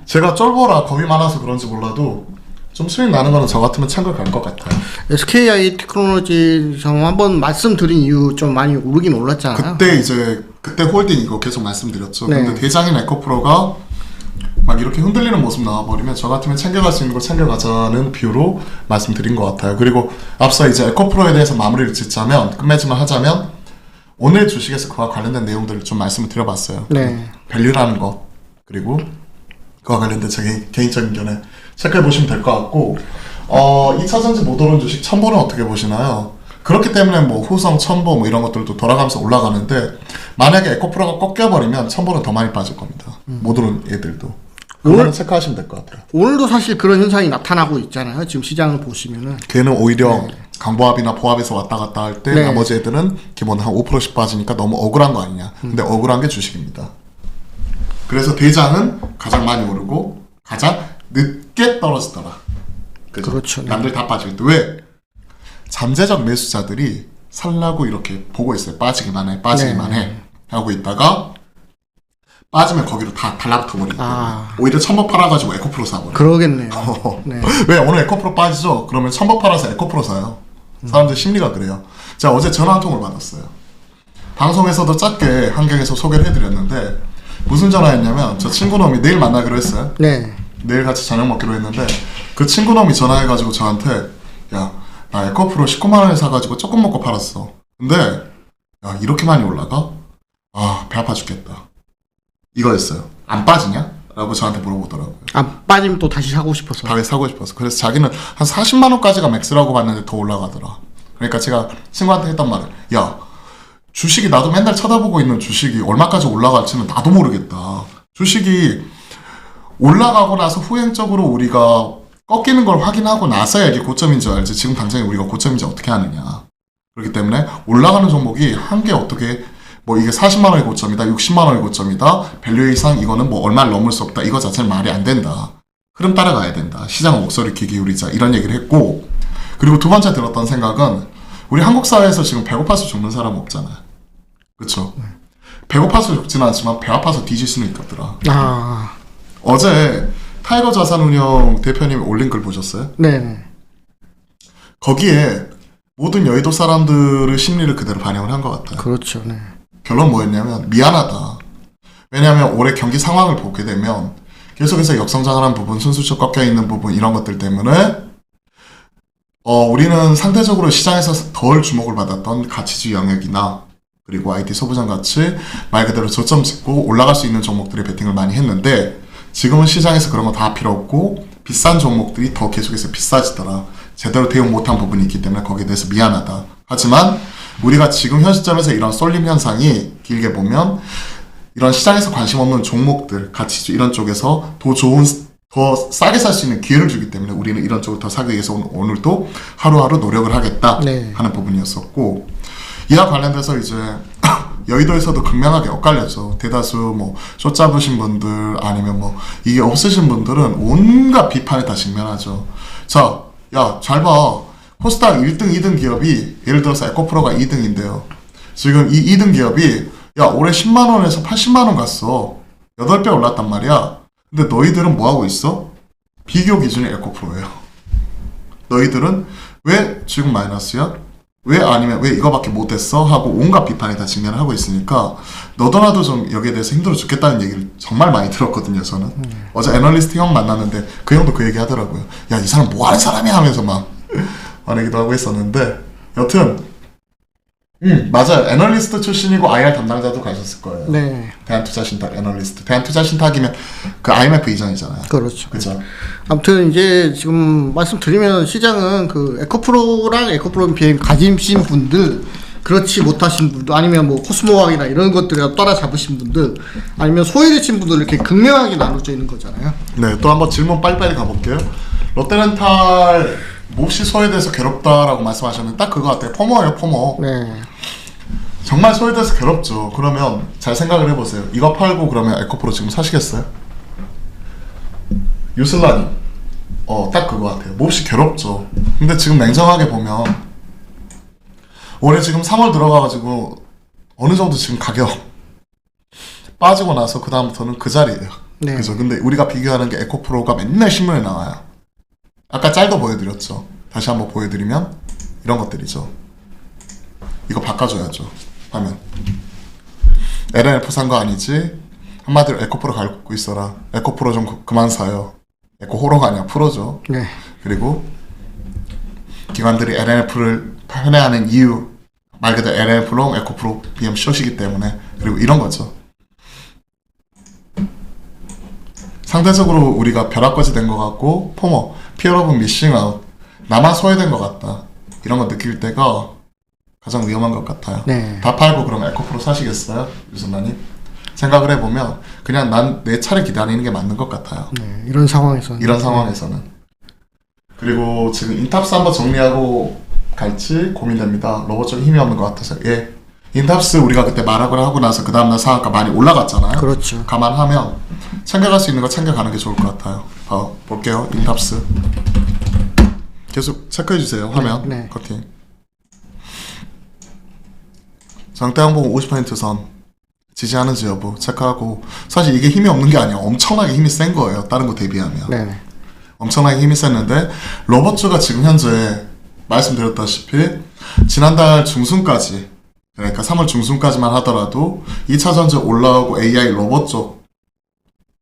제가 쫄보라 겁이 많아서 그런지 몰라도 좀 수익 나는 거는 저 같으면 챙겨갈 것 같아요. SKI 테크놀로지 좀 한번 말씀드린 이유 좀 많이 오르긴 올랐잖아요. 그때 홀딩 이거 계속 말씀드렸죠. 네. 근데 대장인 에코프로가 막 이렇게 흔들리는 모습 나와버리면 저 같으면 챙겨갈 수 있는 걸 챙겨가자는 비유로 말씀드린 것 같아요. 그리고 앞서 이제 에코프로에 대해서 마무리를 짓자면, 끝맺음을 하자면, 오늘 주식에서 그와 관련된 내용들을 좀 말씀을 드려봤어요. 네. 밸류라는 것, 그리고 그와 관련된 제 개인적인 견해 체크해 보시면 될 것 같고, 2차전지 모더론 주식 첨보는 어떻게 보시나요? 그렇기 때문에 뭐 후성, 첨보 뭐 이런 것들도 돌아가면서 올라가는데, 만약에 에코프로가 꺾여버리면 첨보는 더 많이 빠질 겁니다. 모더론 애들도. 그거는 체크하시면 될 것 같아요. 오늘도 사실 그런 현상이 나타나고 있잖아요. 지금 시장을 보시면은. 걔는 오히려 강보합이나 보합에서 왔다 갔다 할 때 네. 나머지 애들은 기본 한 5%씩 빠지니까 너무 억울한 거 아니냐. 근데 억울한 게 주식입니다. 그래서 대장은 가장 많이 오르고 가장 늦게 떨어지더라. 그죠? 그렇죠. 네. 남들 다 빠지고. 왜? 잠재적 매수자들이 살라고 이렇게 보고 있어요. 빠지기만 해, 빠지기만 네. 해 하고 있다가 빠지면 거기로 다 달라붙어 버리기 때문에 오히려 첨보 팔아가지고 에코프로 사버려. 그러겠네요. 네. 왜 오늘 에코프로 빠지죠? 그러면 첨보 팔아서 에코프로 사요. 사람들 심리가 그래요. 제가 어제 전화 한 통을 받았어요. 방송에서도 짧게 한경에서 소개를 해드렸는데 무슨 전화였냐면 저 친구놈이 내일 만나기로 했어요. 네. 내일 같이 저녁 먹기로 했는데 그 친구놈이 전화해가지고 저한테 야, 나 에코프로 19만 원에 사가지고 조금 먹고 팔았어. 근데 야, 이렇게 많이 올라가? 아, 배 아파 죽겠다. 이거였어요. 안 빠지냐? 라고 저한테 물어보더라고요. 안 빠지면 또 다시 사고 싶어서. 다시 사고 싶어서. 그래서 자기는 한 40만 원까지가 맥스라고 봤는데 더 올라가더라. 그러니까 제가 친구한테 했던 말은 야, 주식이 나도 맨날 쳐다보고 있는 주식이 얼마까지 올라갈지는 나도 모르겠다. 주식이 올라가고 나서 후행적으로 우리가 꺾이는 걸 확인하고 나서야 이게 고점인 줄 알지. 지금 당장에 우리가 고점인지 어떻게 아느냐. 그렇기 때문에 올라가는 종목이 한 개 어떻게 뭐 이게 40만 원의 고점이다, 60만 원의 고점이다, 밸류에이션 이거는 뭐 얼마를 넘을 수 없다, 이거 자체는 말이 안 된다. 흐름 따라가야 된다. 시장 목소리 귀 기울이자. 이런 얘기를 했고, 그리고 두 번째 들었던 생각은 우리 한국 사회에서 지금 배고파서 죽는 사람 없잖아요. 그쵸? 배고파서 죽지는 않지만 배 아파서 뒤질 수는 있겠더라. 아, 어제 타이거 자산운용 대표님이 올린 글 보셨어요? 네. 거기에 모든 여의도 사람들의 심리를 그대로 반영을 한 것 같아요. 그렇죠. 네. 결론 뭐였냐면 미안하다. 왜냐하면 올해 경기 상황을 보게 되면 계속해서 역성장하는 부분, 순수적 꺾여있는 부분 이런 것들 때문에 우리는 상대적으로 시장에서 덜 주목을 받았던 가치주 영역이나 그리고 IT 소부장 같이 말 그대로 저점 찍고 올라갈 수 있는 종목들에 베팅을 많이 했는데 지금은 시장에서 그런 거 다 필요 없고 비싼 종목들이 더 계속해서 비싸지더라. 제대로 대응 못한 부분이 있기 때문에 거기에 대해서 미안하다. 하지만 우리가 지금 현 시점에서 이런 쏠림 현상이 길게 보면 이런 시장에서 관심 없는 종목들, 가치주 이런 쪽에서 더 싸게 살 수 있는 기회를 주기 때문에 우리는 이런 쪽을 더 사기 위해서 오늘도 하루하루 노력을 하겠다 네. 하는 부분이었었고, 이와 관련돼서 이제 여의도에서도 극명하게 엇갈렸죠. 대다수 뭐 숏 잡으신 분들 아니면 뭐 이게 없으신 분들은 온갖 비판에 다 직면하죠. 자, 야, 잘 봐. 코스닥 1등, 2등 기업이 예를 들어서 에코프로가 2등인데요. 지금 이 2등 기업이 야, 올해 10만 원에서 80만 원 갔어. 8배 올랐단 말이야. 근데 너희들은 뭐 하고 있어? 비교 기준이 에코프로예요. 너희들은 왜 지금 마이너스야? 왜 아니면 왜 이거밖에 못했어? 하고 온갖 비판에 다 직면을 하고 있으니까 너도나도 좀 여기에 대해서 힘들어 죽겠다는 얘기를 정말 많이 들었거든요. 저는 어제 애널리스트 형 만났는데 그 형도 그 얘기 하더라고요. 야, 이 사람 뭐 하는 사람이야 하면서 막 말하기도 하고 있었는데, 여튼 맞아요. 애널리스트 출신이고 IR 담당자도 가셨을 거예요. 네. 대한투자신탁 애널리스트. 대한투자신탁이면 그 IMF 이전이잖아요. 그렇죠. 그죠? 아무튼 이제 지금 말씀드리면 시장은 그 에코프로랑 에코프로 비행 가지신 분들, 그렇지 못하신 분들, 아니면 뭐 코스모왕이나 이런 것들에 따라 잡으신 분들, 아니면 소외되신 분들 이렇게 극명하게 나눠져 있는 거잖아요. 네, 또 한번 질문 빨리빨리 가볼게요. 롯데렌탈 몹시 소외돼서 괴롭다라고 말씀하셨는데 딱 그거 같아요. 포모예요, 포모. 네. 정말 소외돼서 괴롭죠. 그러면 잘 생각을 해보세요. 이거 팔고 그러면 에코프로 지금 사시겠어요? 유슬라님, 딱 그거 같아요. 몹시 괴롭죠. 근데 지금 냉정하게 보면 올해 지금 3월 들어가가지고 어느 정도 지금 가격 빠지고 나서 그 다음부터는 그 자리예요. 네. 그죠? 근데 우리가 비교하는 게 에코프로가 맨날 신문에 나와요. 아까 짤도 보여드렸죠. 다시 한번 보여드리면 이런 것들이죠. 이거 바꿔줘야죠. 화면. LNF 산 거 아니지? 한마디로 에코프로 갖고 있어라. 에코프로 좀 그만 사요. 에코호러가 아니야, 프로죠. 네. 그리고 기관들이 LNF를 편애하는 이유, 말 그대로 LNF로 에코프로 BM 숏이기 때문에. 그리고 이런 거죠. 상대적으로 우리가 벼락거지 된 것 같고, 포머, 피어 오브 미싱 아웃, 나만 소외된 것 같다. 이런 거 느낄 때가 가장 위험한 것 같아요. 네. 다 팔고 그러면 에코프로 사시겠어요? 유선나님? 생각을 해보면 그냥 난 내 차례 기다리는 게 맞는 것 같아요. 네. 이런 상황에서는. 이런 상황에서는. 그리고 지금 인탑스 한번 정리하고 갈지 고민됩니다. 로봇 좀 힘이 없는 것 같아서. 예. 인탑스 우리가 그때 말하고 하고 나서 그 다음날 상한가 많이 올라갔잖아요. 그렇죠. 감안하면 챙겨갈 수 있는 거 챙겨가는 게 좋을 것 같아요. 볼게요. 인탑스. 계속 체크해주세요. 화면. 네. 커팅. 장대항봉 50% 선. 지지하는지 여부 체크하고. 사실 이게 힘이 없는 게 아니야. 엄청나게 힘이 센 거예요. 다른 거 대비하면. 네. 엄청나게 힘이 셌는데 로버츠가 지금 현재 말씀드렸다시피 지난달 중순까지, 그러니까 3월 중순까지만 하더라도 2차 전지 올라오고 AI 로봇 쪽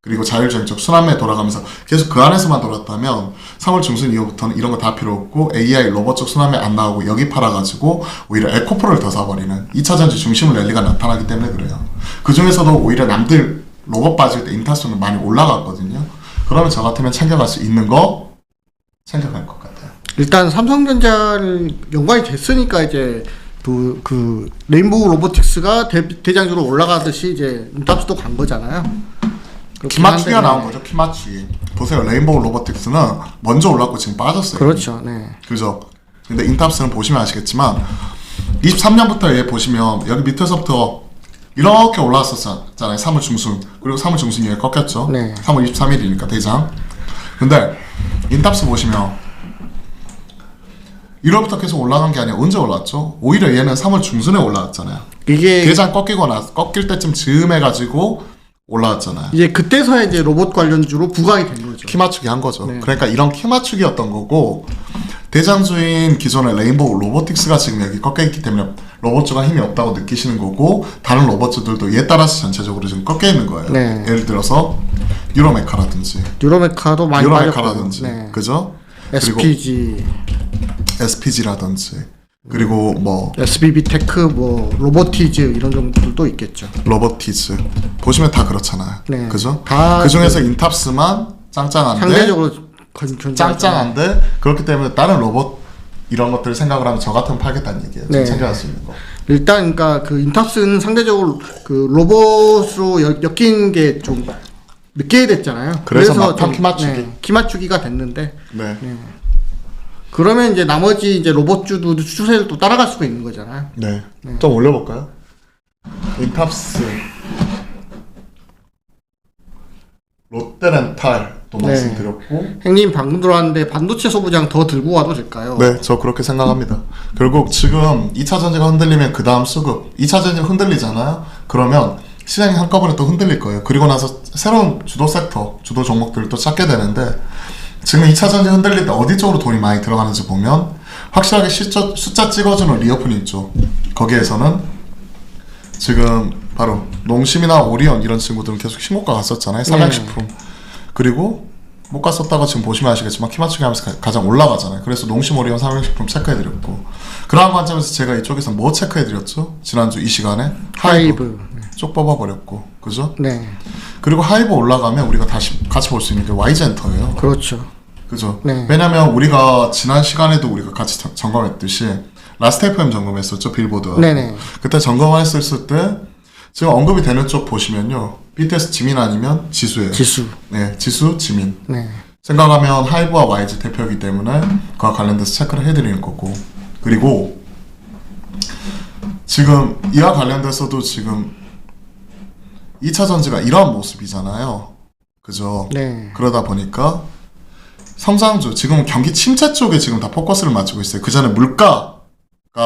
그리고 자율주행 쪽 순환매 돌아가면서 계속 그 안에서만 돌았다면 3월 중순 이후부터는 이런 거 다 필요 없고 AI 로봇 쪽 순환매 안 나오고 여기 팔아가지고 오히려 에코프로를 더 사버리는 2차 전지 중심을 랠리가 나타나기 때문에 그래요. 그 중에서도 오히려 남들 로봇 빠질 때 인타수는 많이 올라갔거든요. 그러면 저 같으면 챙겨갈 수 있는 거 챙겨갈 것 같아요. 일단 삼성전자를 연관이 됐으니까 이제 그 레인보우 로보틱스가 대장주로 올라가듯이 이제 인탑스도 간 거잖아요. 키 맞추기가 나온 거죠. 키 맞추기. 보세요. 레인보우 로보틱스는 먼저 올랐고 지금 빠졌어요. 그렇죠. 네. 그죠. 근데 인탑스는 보시면 아시겠지만 23년부터 얘 보시면 여기 밑에서부터 이렇게 올라왔었잖아요. 3월 중순. 그리고 3월 중순 이후에 꺾였죠. 네. 3월 23일이니까 대장. 근데 인탑스 보시면 1월부터 계속 올라간 게 아니라 언제 올랐죠? 오히려 얘는 3월 중순에 올라왔잖아요. 이게 대장 꺾일 때쯤 즈음 해가지고 올라왔잖아요. 이제 그때서야 이제 로봇 관련주로 부각이 된 거죠. 키 맞추기 한 거죠. 네. 그러니까 이런 키 맞추기였던 거고, 대장주인 기존의 레인보우 로보틱스가 지금 여기 꺾여있기 때문에 로봇주가 힘이 없다고 느끼시는 거고, 다른 로봇주들도 얘 따라서 전체적으로 지금 꺾여있는 거예요. 네. 예를 들어서 유로메카라든지 유로메카도 많이 유로메카라든지 빠졌고, 네. 그죠? SPG, SPG라든지 그리고 뭐 SBB 테크, 뭐 로보티즈 이런 종들도 있겠죠. 로보티즈 보시면 다 그렇잖아요. 네. 그죠? 다 그 중에서 인탑스만 짱짱한데 상대적으로 짱짱한데 그렇기 때문에 다른 로봇 이런 것들 생각을 하면 저 같으면 팔겠다는 얘기예요. 네. 챙겨갈 수 있는 거. 일단 그러니까 그 인탑스는 상대적으로 그 로봇으로 엮인 게 좀 늦게 됐잖아요. 그래서 막판 좀, 키 맞추기. 네, 키 맞추기가 됐는데 네. 그러면 이제 나머지 이제 로봇주도 추세를 또 따라갈 수가 있는 거잖아요. 네. 좀 올려볼까요? 인탑스 롯데렌탈도 네. 말씀드렸고 형님 방금 들어왔는데 반도체 소부장 더 들고 와도 될까요? 네, 저 그렇게 생각합니다. 결국 지금 2차 전지가 흔들리면 그 다음 수급 2차 전지 흔들리잖아요? 그러면 시장이 한꺼번에 또 흔들릴 거예요. 그리고 나서 새로운 주도 섹터, 주도 종목들을 또 찾게 되는데 지금 2차 전지 흔들릴 때 어디 쪽으로 돈이 많이 들어가는지 보면 확실하게 숫자 찍어주는 리오프닝 쪽 거기에서는 지금 바로 농심이나 오리온 이런 친구들은 계속 신고가 갔었잖아요. 삼양식품. 그리고 못 갔었다가 지금 보시면 아시겠지만 키 맞추기 하면서 가장 올라가잖아요. 그래서 농심, 오리온, 삼양식품 체크해드렸고 그러한 관점에서 제가 이쪽에서 뭐 체크해드렸죠? 지난주 이 시간에 하이브. 쭉 뽑아버렸고 그죠? 네. 그리고 하이브 올라가면 우리가 다시 같이 볼 수 있는 게 Y젠터예요. 그렇죠. 그죠? 네. 왜냐면 우리가 지난 시간에도 우리가 같이 점검했듯이 라스트 FM 점검했었죠. 빌보드와. 네네. 그때 점검했을 때 지금 언급이 되는 쪽 보시면요. BTS 지민 아니면 지수예요. 지수. 네, 지수 지민. 네. 생각하면 하이브와 YG 대표이기 때문에 그와 관련돼서 체크를 해드리는 거고, 그리고 지금 이와 관련돼서도 지금 2차 전지가 이러한 모습이잖아요. 그죠? 네. 그러다 보니까 성장주, 지금 경기 침체 쪽에 지금 다 포커스를 맞추고 있어요. 그 전에 물가가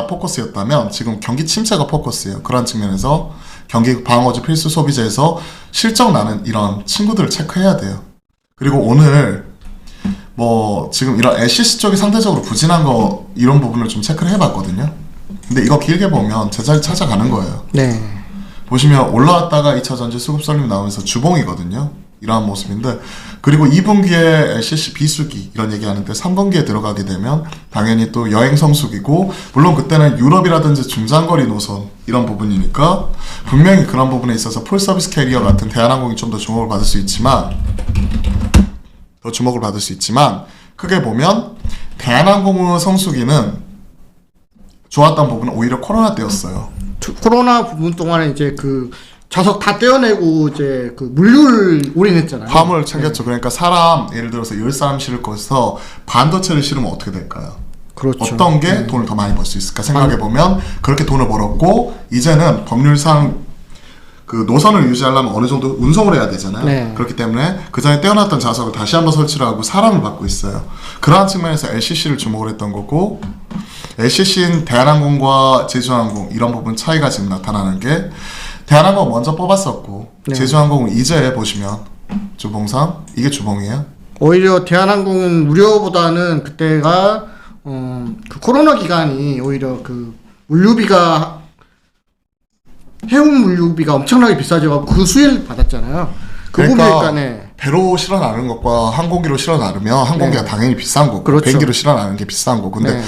포커스였다면 지금 경기 침체가 포커스예요. 그런 측면에서 경기 방어주 필수 소비재에서 실적 나는 이런 친구들을 체크해야 돼요. 그리고 오늘 뭐 지금 이런 LCC 쪽이 상대적으로 부진한 거 이런 부분을 좀 체크를 해봤거든요. 근데 이거 길게 보면 제자리 찾아가는 거예요. 네. 보시면 올라왔다가 2차 전지 수급 설립 나오면서 주봉이거든요. 이러한 모습인데, 그리고 2분기에 LCC 비수기 이런 얘기하는데 3분기에 들어가게 되면 당연히 또 여행 성수기고, 물론 그때는 유럽이라든지 중장거리 노선 이런 부분이니까 분명히 그런 부분에 있어서 풀서비스 캐리어 같은 대한항공이 좀 더 주목을 받을 수 있지만, 크게 보면 대한항공의 성수기는 좋았던 부분은 오히려 코로나 때였어요. 코로나 부분 동안에 이제 그 좌석 다 떼어내고 이제 그 물류를 올인했잖아요. 화물을 챙겼죠. 그러니까 사람, 예를 들어서 10사람 실을 것에서 반도체를 실으면 어떻게 될까요? 그렇죠. 어떤 게 돈을 더 많이 벌 수 있을까 생각해보면 그렇게 돈을 벌었고, 이제는 법률상 그 노선을 유지하려면 어느 정도 운송을 해야 되잖아요. 네. 그렇기 때문에 그 전에 떼어놨던 좌석을 다시 한번 설치를 하고 사람을 받고 있어요. 그러한 측면에서 LCC를 주목을 했던 거고, LCC는 대한항공과 제주항공 이런 부분 차이가 지금 나타나는 게, 대한항공 먼저 뽑았었고 네. 제주항공은 이제 보시면 주봉상 이게 주봉이에요. 오히려 대한항공은 우려보다는 그때가 그 코로나 기간이 오히려 그 물류비가 해운 물류비가 엄청나게 비싸져가지고 그 수혜를 받았잖아요. 그 그러니까 부분이니까 배로 실어 나르는 것과 항공기로 실어 나르면 항공기가 네. 당연히 비싼 거고, 그렇죠. 비행기로 실어 나르는 게 비싼 거고. 근데 네.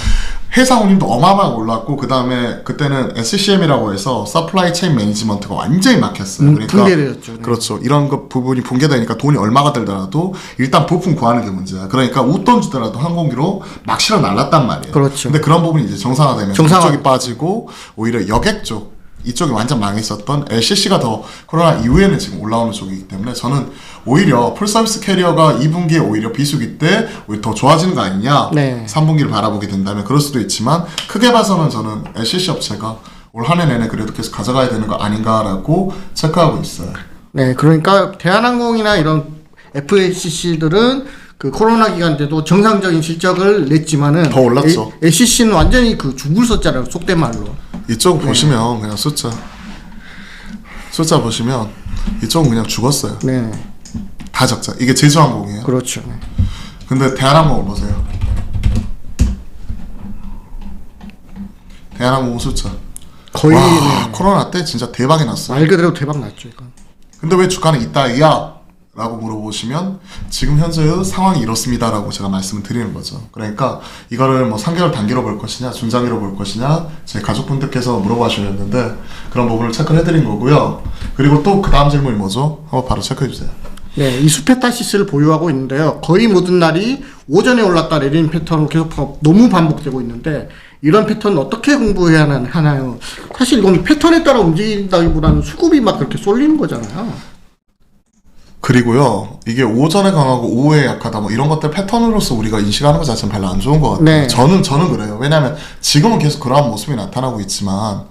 해상 운임도 어마어마하게 올랐고, 그 다음에 그때는 SCM이라고 해서 서플라이 체인 매니지먼트가 완전히 막혔어요. 그러니까 붕괴되었죠. 네. 그렇죠. 이런 거 부분이 붕괴되니까 돈이 얼마가 들더라도 일단 부품 구하는 게 문제야. 그러니까 웃돈 주더라도 항공기로 막 실어 날랐단 말이에요. 그렇죠. 근데 그런 부분이 이제 정상화되면서 정상화. 이쪽이 빠지고 오히려 여객 쪽, 이쪽이 완전 망했었던 LCC가 더 코로나 이후에는 지금 올라오는 쪽이기 때문에, 저는 오히려 풀서비스 캐리어가 2분기에 오히려 비수기 때 오히려 더 좋아지는 거 아니냐, 네. 3분기를 바라보게 된다면 그럴 수도 있지만, 크게 봐서는 저는 LCC 업체가 올 한 해 내내 그래도 계속 가져가야 되는 거 아닌가라고 체크하고 있어요. 네, 그러니까 대한항공이나 이런 FACC들은 그 코로나 기간 때도 정상적인 실적을 냈지만은 더 올랐죠. LCC는 완전히 그 죽을 썼잖아요, 속된 말로. 이쪽 보시면 그냥 숫자 보시면 이쪽은 그냥 죽었어요. 네, 다 적자. 이게 제주항공이에요. 그렇죠. 근데 대한항공을 보세요. 대한항공 숫자. 거의 와, 네, 코로나 때 진짜 대박이 났어. 말 그대로 대박 났죠, 이건. 근데 왜 주가는 이따위야? 라고 물어보시면 지금 현재의 상황이 이렇습니다라고 제가 말씀을 드리는 거죠. 그러니까 이거를 뭐 3개월 단기로 볼 것이냐, 중장기로 볼 것이냐, 제 가족분들께서 물어봐주셨는데 그런 부분을 체크를 해드린 거고요. 그리고 또 그 다음 질문이 뭐죠? 한번 바로 체크해주세요. 네, 이 수페타시스를 보유하고 있는데요. 거의 모든 날이 오전에 올랐다 내리는 패턴으로 계속 너무 반복되고 있는데, 이런 패턴은 어떻게 공부해야 하나요? 사실 이건 패턴에 따라 움직인다기보다는 수급이 막 그렇게 쏠리는 거잖아요. 그리고요, 이게 오전에 강하고 오후에 약하다 뭐 이런 것들 패턴으로서 우리가 인식하는 것 자체는 별로 안 좋은 것 같아요. 네. 저는 그래요. 왜냐하면 지금은 계속 그러한 모습이 나타나고 있지만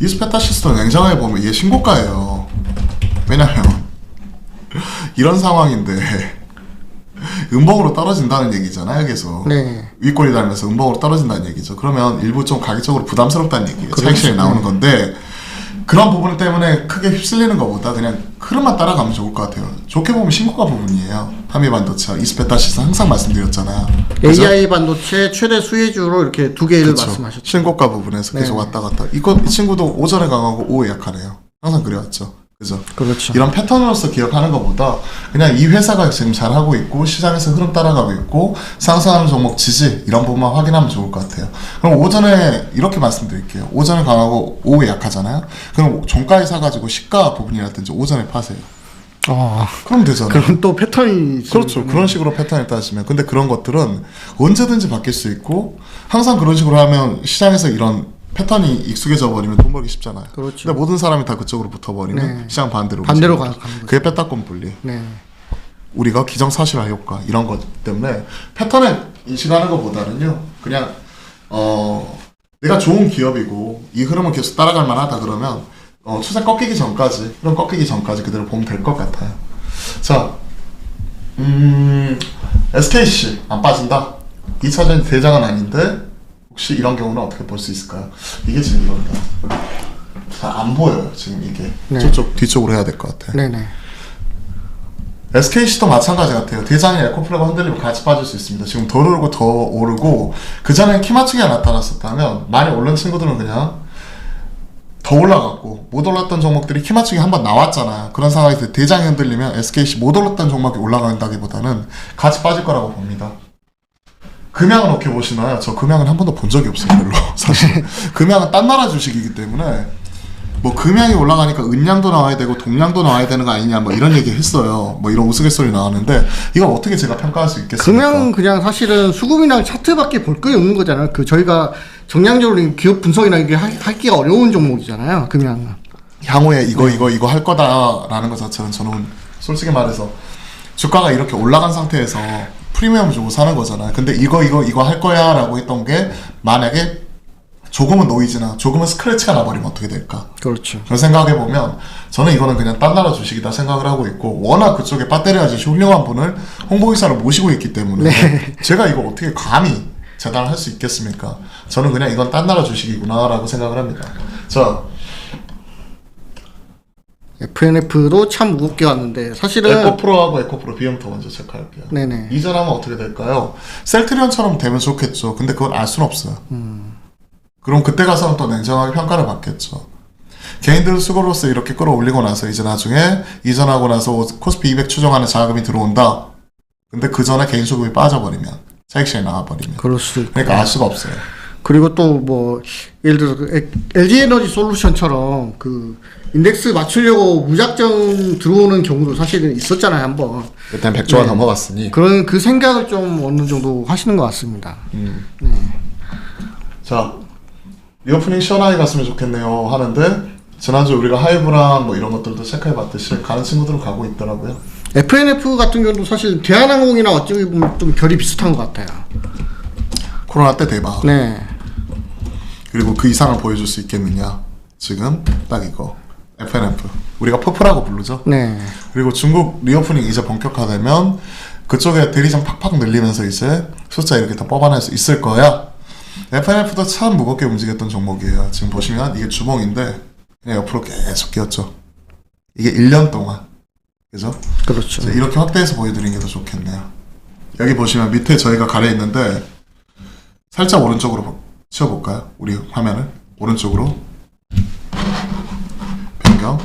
이스페타시스도 냉정하게 보면 이게 신고가예요. 왜냐하면 이런 상황인데 음봉으로 떨어진다는 얘기잖아요, 계속. 네. 윗골이 달면서 음봉으로 떨어진다는 얘기죠. 그러면 일부 좀 가격적으로 부담스럽다는 얘기예요. 그렇죠. 차익실이 나오는 건데, 그런 부분 때문에 크게 휩쓸리는 것보다 그냥 흐름만 따라가면 좋을 것 같아요. 좋게 보면 신고가 부분이에요. 타미반도체, 이스페타시스 항상 말씀드렸잖아요. 그죠? AI 반도체 최대 수혜주로 이렇게 두 개를 그쵸. 말씀하셨죠. 신고가 부분에서 계속 네. 왔다 갔다. 이 친구도 오전에 강하고 오후에 약하네요. 항상 그래왔죠. 그죠? 그렇죠. 이런 패턴으로서 기억하는 것보다 그냥 이 회사가 지금 잘하고 있고 시장에서 흐름 따라가고 있고 상승하는 종목 지지 이런 부분만 확인하면 좋을 것 같아요. 그럼 오전에 이렇게 말씀드릴게요. 오전에 강하고 오후에 약하잖아요. 그럼 종가에 사가지고 시가 부분이라든지 오전에 파세요. 그럼 되잖아요. 그럼 또 패턴이 그렇죠. 그런 식으로 패턴을 따지면. 근데 그런 것들은 언제든지 바뀔 수 있고 항상 그런 식으로 하면 시장에서 이런 패턴이 익숙해져 버리면 돈 벌기 쉽잖아요. 그렇죠. 근데 모든 사람이 다 그쪽으로 붙어버리면 네. 시장 반대로 반대로 움직이는 가는 거죠. 그게 빼딱곰 분리. 네. 우리가 기정사실화 효과 이런 것 때문에 패턴을 인식하는 것보다는요, 그냥 내가 좋은 기업이고 이 흐름을 계속 따라갈 만하다 그러면 추세 꺾이기 전까지, 흐름 꺾이기 전까지 그대로 보면 될 것 같아요. 자, SKC 안 빠진다. 2차전 대장은 아닌데 혹시 이런 경우는 어떻게 볼 수 있을까요? 이게 지금 이겁니다. 잘 안 보여요 지금 이게. 네. 저쪽 뒤쪽으로 해야 될 것 같아요. 네네. SKC도 마찬가지 같아요. 대장이 에코플레가 흔들리면 같이 빠질 수 있습니다. 지금 더 오르고 더 오르고 그 전에 키 맞추기가 나타났었다면 많이 오른 친구들은 그냥 더 올라갔고 못 올랐던 종목들이 키 맞추기 한번 나왔잖아요. 그런 상황에서 대장이 흔들리면 SKC 못 올랐던 종목이 올라간다기보다는 같이 빠질 거라고 봅니다. 금양은 어떻게 보시나요? 저 금양은 한 번도 본 적이 없어요, 별로. 사실 금양은 딴 나라 주식이기 때문에 뭐 금양이 올라가니까 은양도 나와야 되고 동양도 나와야 되는 거 아니냐 뭐 이런 얘기 했어요. 뭐 이런 우스갯소리 나왔는데 이걸 어떻게 제가 평가할 수 있겠습니까? 금양은 그냥 사실은 수급이랑 차트밖에 볼 게 없는 거잖아요. 그 저희가 정량적으로 기업 분석이나 이게 하기가 어려운 종목이잖아요. 금양은. 향후에 이거 할 거다라는 것 자체는 저는 솔직히 말해서 주가가 이렇게 올라간 상태에서 프리미엄 주고 사는 거잖아요. 근데 이거 할 거야 라고 했던 게 만약에 조금은 노이즈나 조금은 스크래치가 나버리면 어떻게 될까? 그렇죠. 그런 생각해보면 저는 이거는 그냥 딴 나라 주식이다 생각을 하고 있고 워낙 그쪽에 배터리 아저씨 훌륭한 분을 홍보이사를 모시고 있기 때문에 네. 제가 이거 어떻게 감히 재단을 할 수 있겠습니까? 저는 그냥 이건 딴 나라 주식이구나 라고 생각을 합니다. 자, FNF도 참 무겁게 왔는데 사실은 에코프로하고 에코프로 비용부터 먼저 체크할게요. 네네. 이전하면 어떻게 될까요? 셀트리온처럼 되면 좋겠죠. 근데 그건 알 수는 없어요. 그럼 그때 가서는 또 냉정하게 평가를 받겠죠. 개인들 수고로서 이렇게 끌어올리고 나서 이제 나중에 이전하고 나서 코스피 200 추정하는 자금이 들어온다. 근데 그 전에 개인 수급이 빠져버리면 차익실이 나와버리면 그럴 수도 있고. 그러니까 알 수가 없어요. 그리고 또 뭐 예를 들어서 LG에너지 솔루션처럼 그 인덱스 맞추려고 무작정 들어오는 경우도 사실은 있었잖아요, 한번. 그때는 100조가 네. 넘어갔으니. 그런 그 생각을 좀 어느 정도 하시는 것 같습니다. 자, 리오프닝 시원하게 갔으면 좋겠네요 하는데 지난주 우리가 하이브랑 뭐 이런 것들도 체크해봤듯이 가는 친구들은 가고 있더라고요. FNF 같은 경우도 사실 대한항공이나 어찌 보면 좀 결이 비슷한 것 같아요. 코로나 때 대박. 네. 그리고 그 이상을 보여줄 수 있겠느냐. 지금 딱 이거 FNF 우리가 퍼플하고 부르죠. 네. 그리고 중국 리오프닝 이제 본격화되면 그쪽에 대리점 팍팍 늘리면서 이제 숫자 이렇게 다 뽑아낼 수 있을 거야. FNF도 참 무겁게 움직였던 종목이에요. 지금 보시면 이게 주봉인데 그냥 옆으로 계속 끼었죠. 이게 1년 동안. 그죠? 그렇죠. 이제 이렇게 확대해서 보여드리는 게 더 좋겠네요. 여기 보시면 밑에 저희가 가려 있는데 살짝 오른쪽으로 치워볼까요? 우리 화면을 오른쪽으로 변경.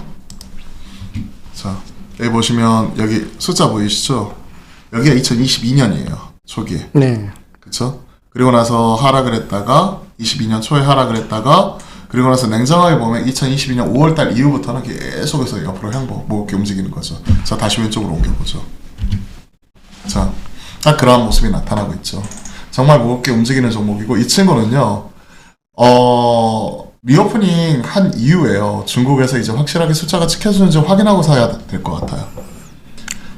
자, 여기 보시면 여기 숫자 보이시죠? 여기가 2022년이에요. 초기에. 네. 그쵸? 그리고 나서 하락을 했다가 22년 초에 하락을 했다가 그리고 나서 냉정하게 보면 2022년 5월달 이후부터는 계속해서 옆으로 무겁게 움직이는 거죠. 자, 다시 왼쪽으로 옮겨보죠. 자, 딱 그러한 모습이 나타나고 있죠. 정말 무겁게 움직이는 종목이고 이 친구는요. 리오프닝 한 이후에요. 중국에서 이제 확실하게 숫자가 지켜주는지 확인하고 사야 될 것 같아요.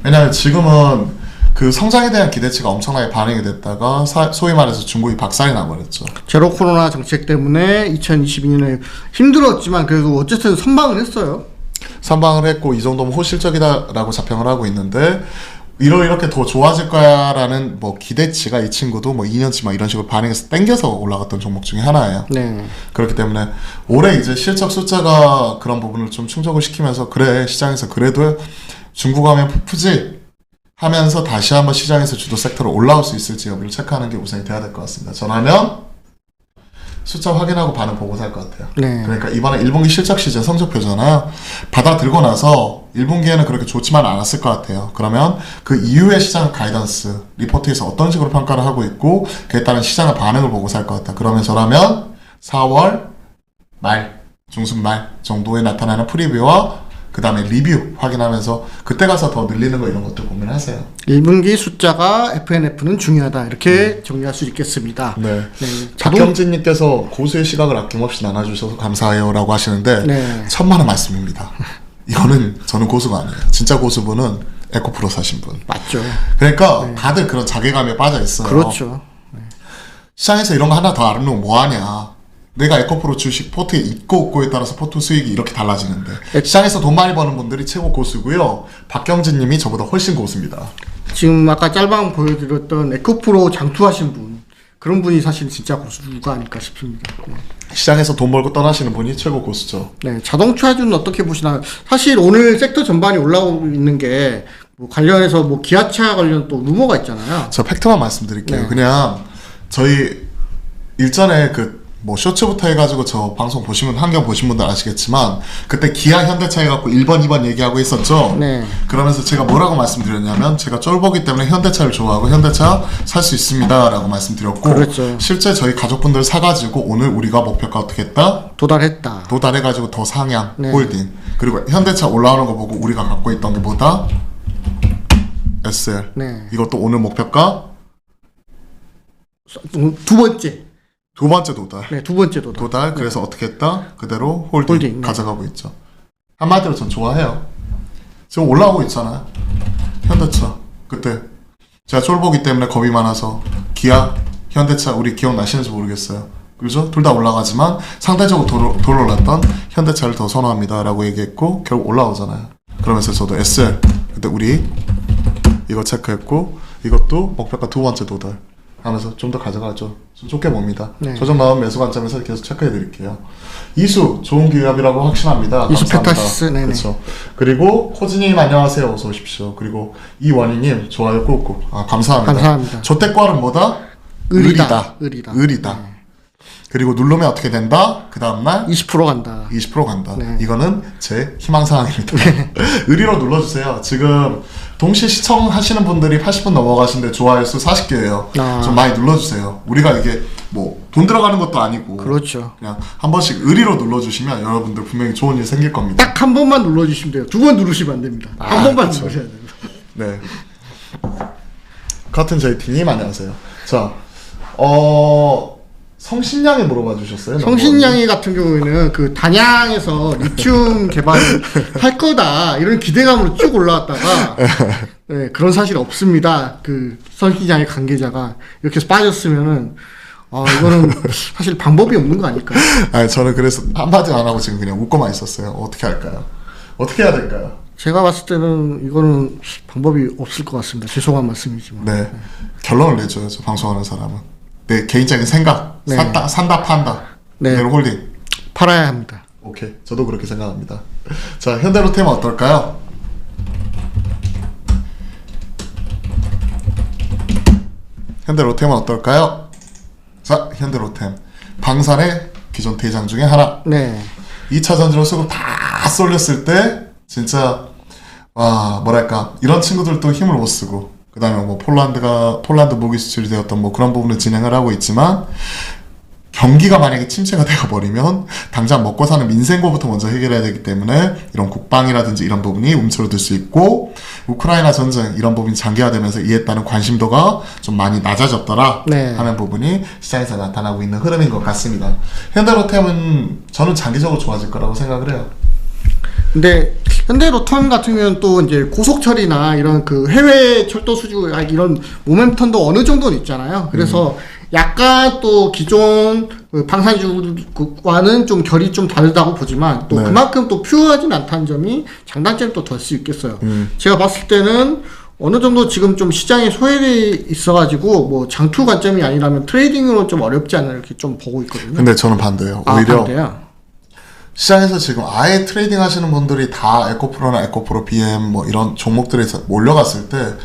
왜냐하면 지금은 그 성장에 대한 기대치가 엄청나게 반영이 됐다가 소위 말해서 중국이 박살이 나버렸죠. 제로 코로나 정책 때문에 2022년에 힘들었지만 그래도 어쨌든 선방을 했어요. 선방을 했고 이 정도면 호실적이다라고 자평을 하고 있는데 이렇게 더 좋아질 거야라는 뭐 기대치가 이 친구도 뭐 2년치 막 이런 식으로 반영해서 땡겨서 올라갔던 종목 중에 하나예요. 네. 그렇기 때문에 올해 이제 실적 숫자가 그런 부분을 좀 충족을 시키면서 그래 시장에서 그래도 중국 하면 푸푸지 하면서 다시 한번 시장에서 주도 섹터로 올라올 수 있을지 여부를 체크하는 게 우선이 돼야 될 것 같습니다. 전하면 숫자 확인하고 반응 보고 살 것 같아요. 네. 그러니까 이번에 1분기 실적 시즌 성적표잖아요. 받아들고 나서 1분기에는 그렇게 좋지만 않았을 것 같아요. 그러면 그 이후의 시장 가이던스 리포트에서 어떤 식으로 평가를 하고 있고 그에 따른 시장의 반응을 보고 살 것 같다. 그러면 저라면 4월 말, 중순 말 정도에 나타나는 프리뷰와 그 다음에 리뷰 확인하면서 그때 가서 더 늘리는 거 이런 것들 고민하세요. 1분기 숫자가 FNF는 중요하다. 이렇게 정리할 수 있겠습니다. 네. 네. 박경진님께서 고수의 시각을 아낌없이 나눠주셔서 감사해요 라고 하시는데 네. 천만의 말씀입니다. 이거는 저는 고수가 아니에요. 진짜 고수분은 에코프로 사신 분. 맞죠. 그러니까 다들 그런 자괴감에 빠져 있어요. 그렇죠. 시장에서 이런 거 하나 더 알아놓으면 뭐하냐. 내가 에코프로 주식 포트에 있고 없고에 따라서 포트 수익이 이렇게 달라지는데 시장에서 돈 많이 버는 분들이 최고 고수고요. 박경진 님이 저보다 훨씬 고수입니다. 지금 아까 짤방 보여드렸던 에코프로 장투하신 분, 그런 분이 사실 진짜 고수가 아닐까 싶습니다. 네. 시장에서 돈 벌고 떠나시는 분이 최고 고수죠. 네, 자동차주는 어떻게 보시나요? 사실 오늘 섹터 전반이 올라오고 있는 게 뭐 관련해서 뭐 기아차 관련 또 루머가 있잖아요. 저 팩트만 말씀드릴게요. 네. 그냥 저희 일전에 그 뭐 쇼츠부터 해가지고 저 방송 보시면 한경 보신 분들 아시겠지만 그때 기아 현대차 해갖고 1번 2번 얘기하고 있었죠. 네. 그러면서 제가 뭐라고 말씀드렸냐면 제가 쫄보기 때문에 현대차를 좋아하고 현대차 살 수 있습니다 라고 말씀드렸고 그렇죠. 실제 저희 가족분들 사가지고 오늘 우리가 목표가 어떻게 했다? 도달했다. 도달해가지고 더 상향 네. 홀딩 그리고 현대차 올라오는 거 보고 우리가 갖고 있던 게 뭐다? SL 네. 이것도 오늘 목표가 두 번째. 두 번째 도달. 네, 두 번째 도달. 도달. 그래서 어떻게 했다? 그대로 홀딩, 홀딩, 네. 가져가고 있죠. 한마디로 전 좋아해요. 지금 올라오고 있잖아요. 현대차. 그때 제가 쫄보기 때문에 겁이 많아서 기아, 현대차 우리 기억나시는지 모르겠어요. 그죠? 둘 다 올라가지만 상대적으로 덜 올랐던 현대차를 더 선호합니다 라고 얘기했고 결국 올라오잖아요. 그러면서 저도 SL 그때 우리 이거 체크했고 이것도 목표가 두 번째 도달 하면서 좀 더 가져가죠. 좀 좋게 봅니다. 네. 조정 나온 매수 관점에서 계속 체크해 드릴게요. 이수 좋은 기업이라고 확신합니다. 이수 감사합니다. 팩타시스, 네네. 그렇죠. 그리고 코지님 안녕하세요. 어서 오십시오. 그리고 이원희님 좋아요 꾹꾹. 아 감사합니다. 감사합니다. 조태과는 뭐다? 의리다. 의리다. 그리고 누르면 어떻게 된다? 그 다음날 20% 간다. 20% 간다. 네. 이거는 제 희망사항입니다. 의리로 눌러주세요. 지금 동시 시청하시는 분들이 80분 넘어가신데 좋아요 수 40개예요. 아. 좀 많이 눌러주세요. 우리가 이게 뭐 돈 들어가는 것도 아니고 그렇죠. 그냥 한 번씩 의리로 눌러주시면 여러분들 분명히 좋은 일 생길 겁니다. 딱 한 번만 눌러주시면 돼요. 두 번 누르시면 안 됩니다. 한 번만 그쵸. 누르셔야 됩니다. 네. 같은 JT님 안녕하세요. 자, 성신양이 물어봐 주셨어요. 성신양이 같은 경우에는 그 단양에서 리튬 개발을 할 거다 이런 기대감으로 쭉 올라왔다가 네, 그런 사실 없습니다. 그 성신양의 관계자가 이렇게 해서 빠졌으면은 이거는 사실 방법이 없는 거 아닐까요? 아니 저는 그래서 한마디 안 하고 지금 그냥 웃고만 있었어요. 어떻게 할까요? 어떻게 해야 될까요? 제가 봤을 때는 이거는 방법이 없을 것 같습니다. 죄송한 말씀이지만. 네. 결론을 내줘야죠. 방송하는 사람은. 내 개인적인 생각. 네. 산다 판다. 네. 그대로 홀딩. 팔아야 합니다. 오케이. 저도 그렇게 생각합니다. 자, 현대로템은 어떨까요? 현대로템은 어떨까요? 자, 현대로템. 방산의 기존 대장 중에 하나. 네. 2차 전지로 수급 다 쏠렸을 때 진짜 와 뭐랄까 이런 친구들도 힘을 못 쓰고 그 다음에 뭐 폴란드 무기 수출이 되었던 뭐 그런 부분을 진행을 하고 있지만 경기가 만약에 침체가 되어버리면 당장 먹고 사는 민생고부터 먼저 해결해야 되기 때문에 이런 국방이라든지 이런 부분이 움츠러들 수 있고 우크라이나 전쟁 이런 부분이 장기화되면서 이에 따른 관심도가 좀 많이 낮아졌더라 네. 하는 부분이 시장에서 나타나고 있는 흐름인 것 같습니다. 현대로템은 저는 장기적으로 좋아질 거라고 생각을 해요. 근데 현대로템 같은 경우는 또 이제 고속철이나 이런 그 해외 철도 수주 이런 모멘텀도 어느 정도는 있잖아요. 그래서 약간 또 기존 그 방산주와는 좀 결이 좀 다르다고 보지만 또 네. 그만큼 또 퓨어하진 않다는 점이 장단점이 또 될 수 있겠어요. 제가 봤을 때는 어느 정도 지금 좀 시장에 소외돼 있어가지고 뭐 장투 관점이 아니라면 트레이딩으로 좀 어렵지 않나 이렇게 좀 보고 있거든요. 근데 저는 반대예요. 오히려 반대야? 시장에서 지금 아예 트레이딩 하시는 분들이 다 에코프로나 에코프로 BM 뭐 이런 종목들에 몰려갔을 때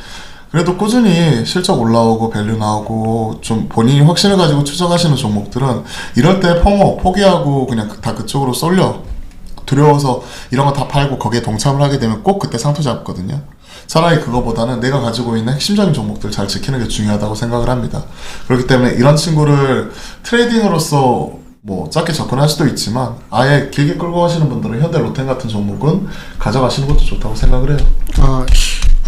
그래도 꾸준히 실적 올라오고 밸류 나오고 좀 본인이 확신을 가지고 추적하시는 종목들은 이럴 때 포기하고 그냥 다 그쪽으로 쏠려 두려워서 이런 거 다 팔고 거기에 동참을 하게 되면 꼭 그때 상투 잡거든요. 차라리 그거보다는 내가 가지고 있는 핵심적인 종목들 잘 지키는 게 중요하다고 생각을 합니다. 그렇기 때문에 이런 친구를 트레이딩으로서 뭐 짧게 접근할 수도 있지만 아예 길게 끌고 가시는 분들은 현대로템 같은 종목은 가져가시는 것도 좋다고 생각을 해요.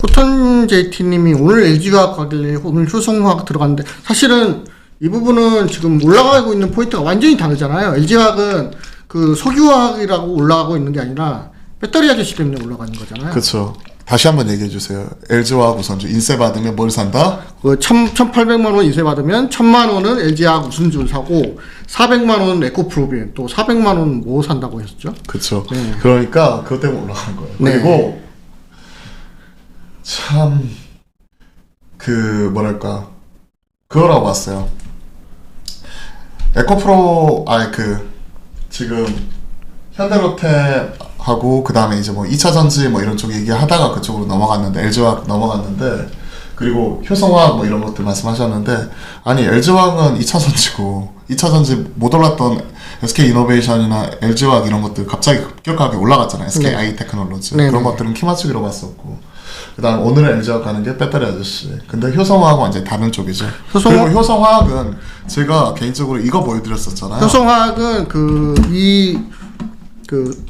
호턴 JT님이 오늘 LG화학 가길래 오늘 효성화학 들어갔는데 사실은 이 부분은 지금 올라가고 있는 포인트가 완전히 다르잖아요. LG화학은 그 석유화학이라고 올라가고 있는 게 아니라 배터리 아저씨 때문에 올라가는 거잖아요. 그렇죠. 다시 한번 얘기해 주세요. LG화학 우선주 인세 받으면 뭘 산다? 그 1,800만 원 인세 받으면 1,000만 원은 LG화학 우선주 사고 400만 원은 에코프로빈 또 400만 원은 뭐 산다고 했었죠? 그렇죠. 네. 그러니까 그것 때문에 올라가는 거예요. 네. 그리고 참 그 뭐랄까 그거라고 봤어요. 에코프로 지금 현대로템하고 그 다음에 이제 뭐 2차 전지 뭐 이런 쪽 얘기하다가 그쪽으로 넘어갔는데 LG화학 넘어갔는데 그리고 효성화학 뭐 이런 것들 말씀하셨는데 아니 LG화학은 2차 전지고 2차 전지 못 올랐던 SK이노베이션이나 LG화학 이런 것들 갑자기 급격하게 올라갔잖아요. SKI 테크놀로지 네. 그런 것들은 키맞추기로 봤었고 그 다음 오늘은 LG화학 가는 게 배터리 아저씨 근데 효성화학은 완전히 다른 쪽이죠. 그리고 효성화학은 제가 개인적으로 이거 보여드렸었잖아요. 효성화학은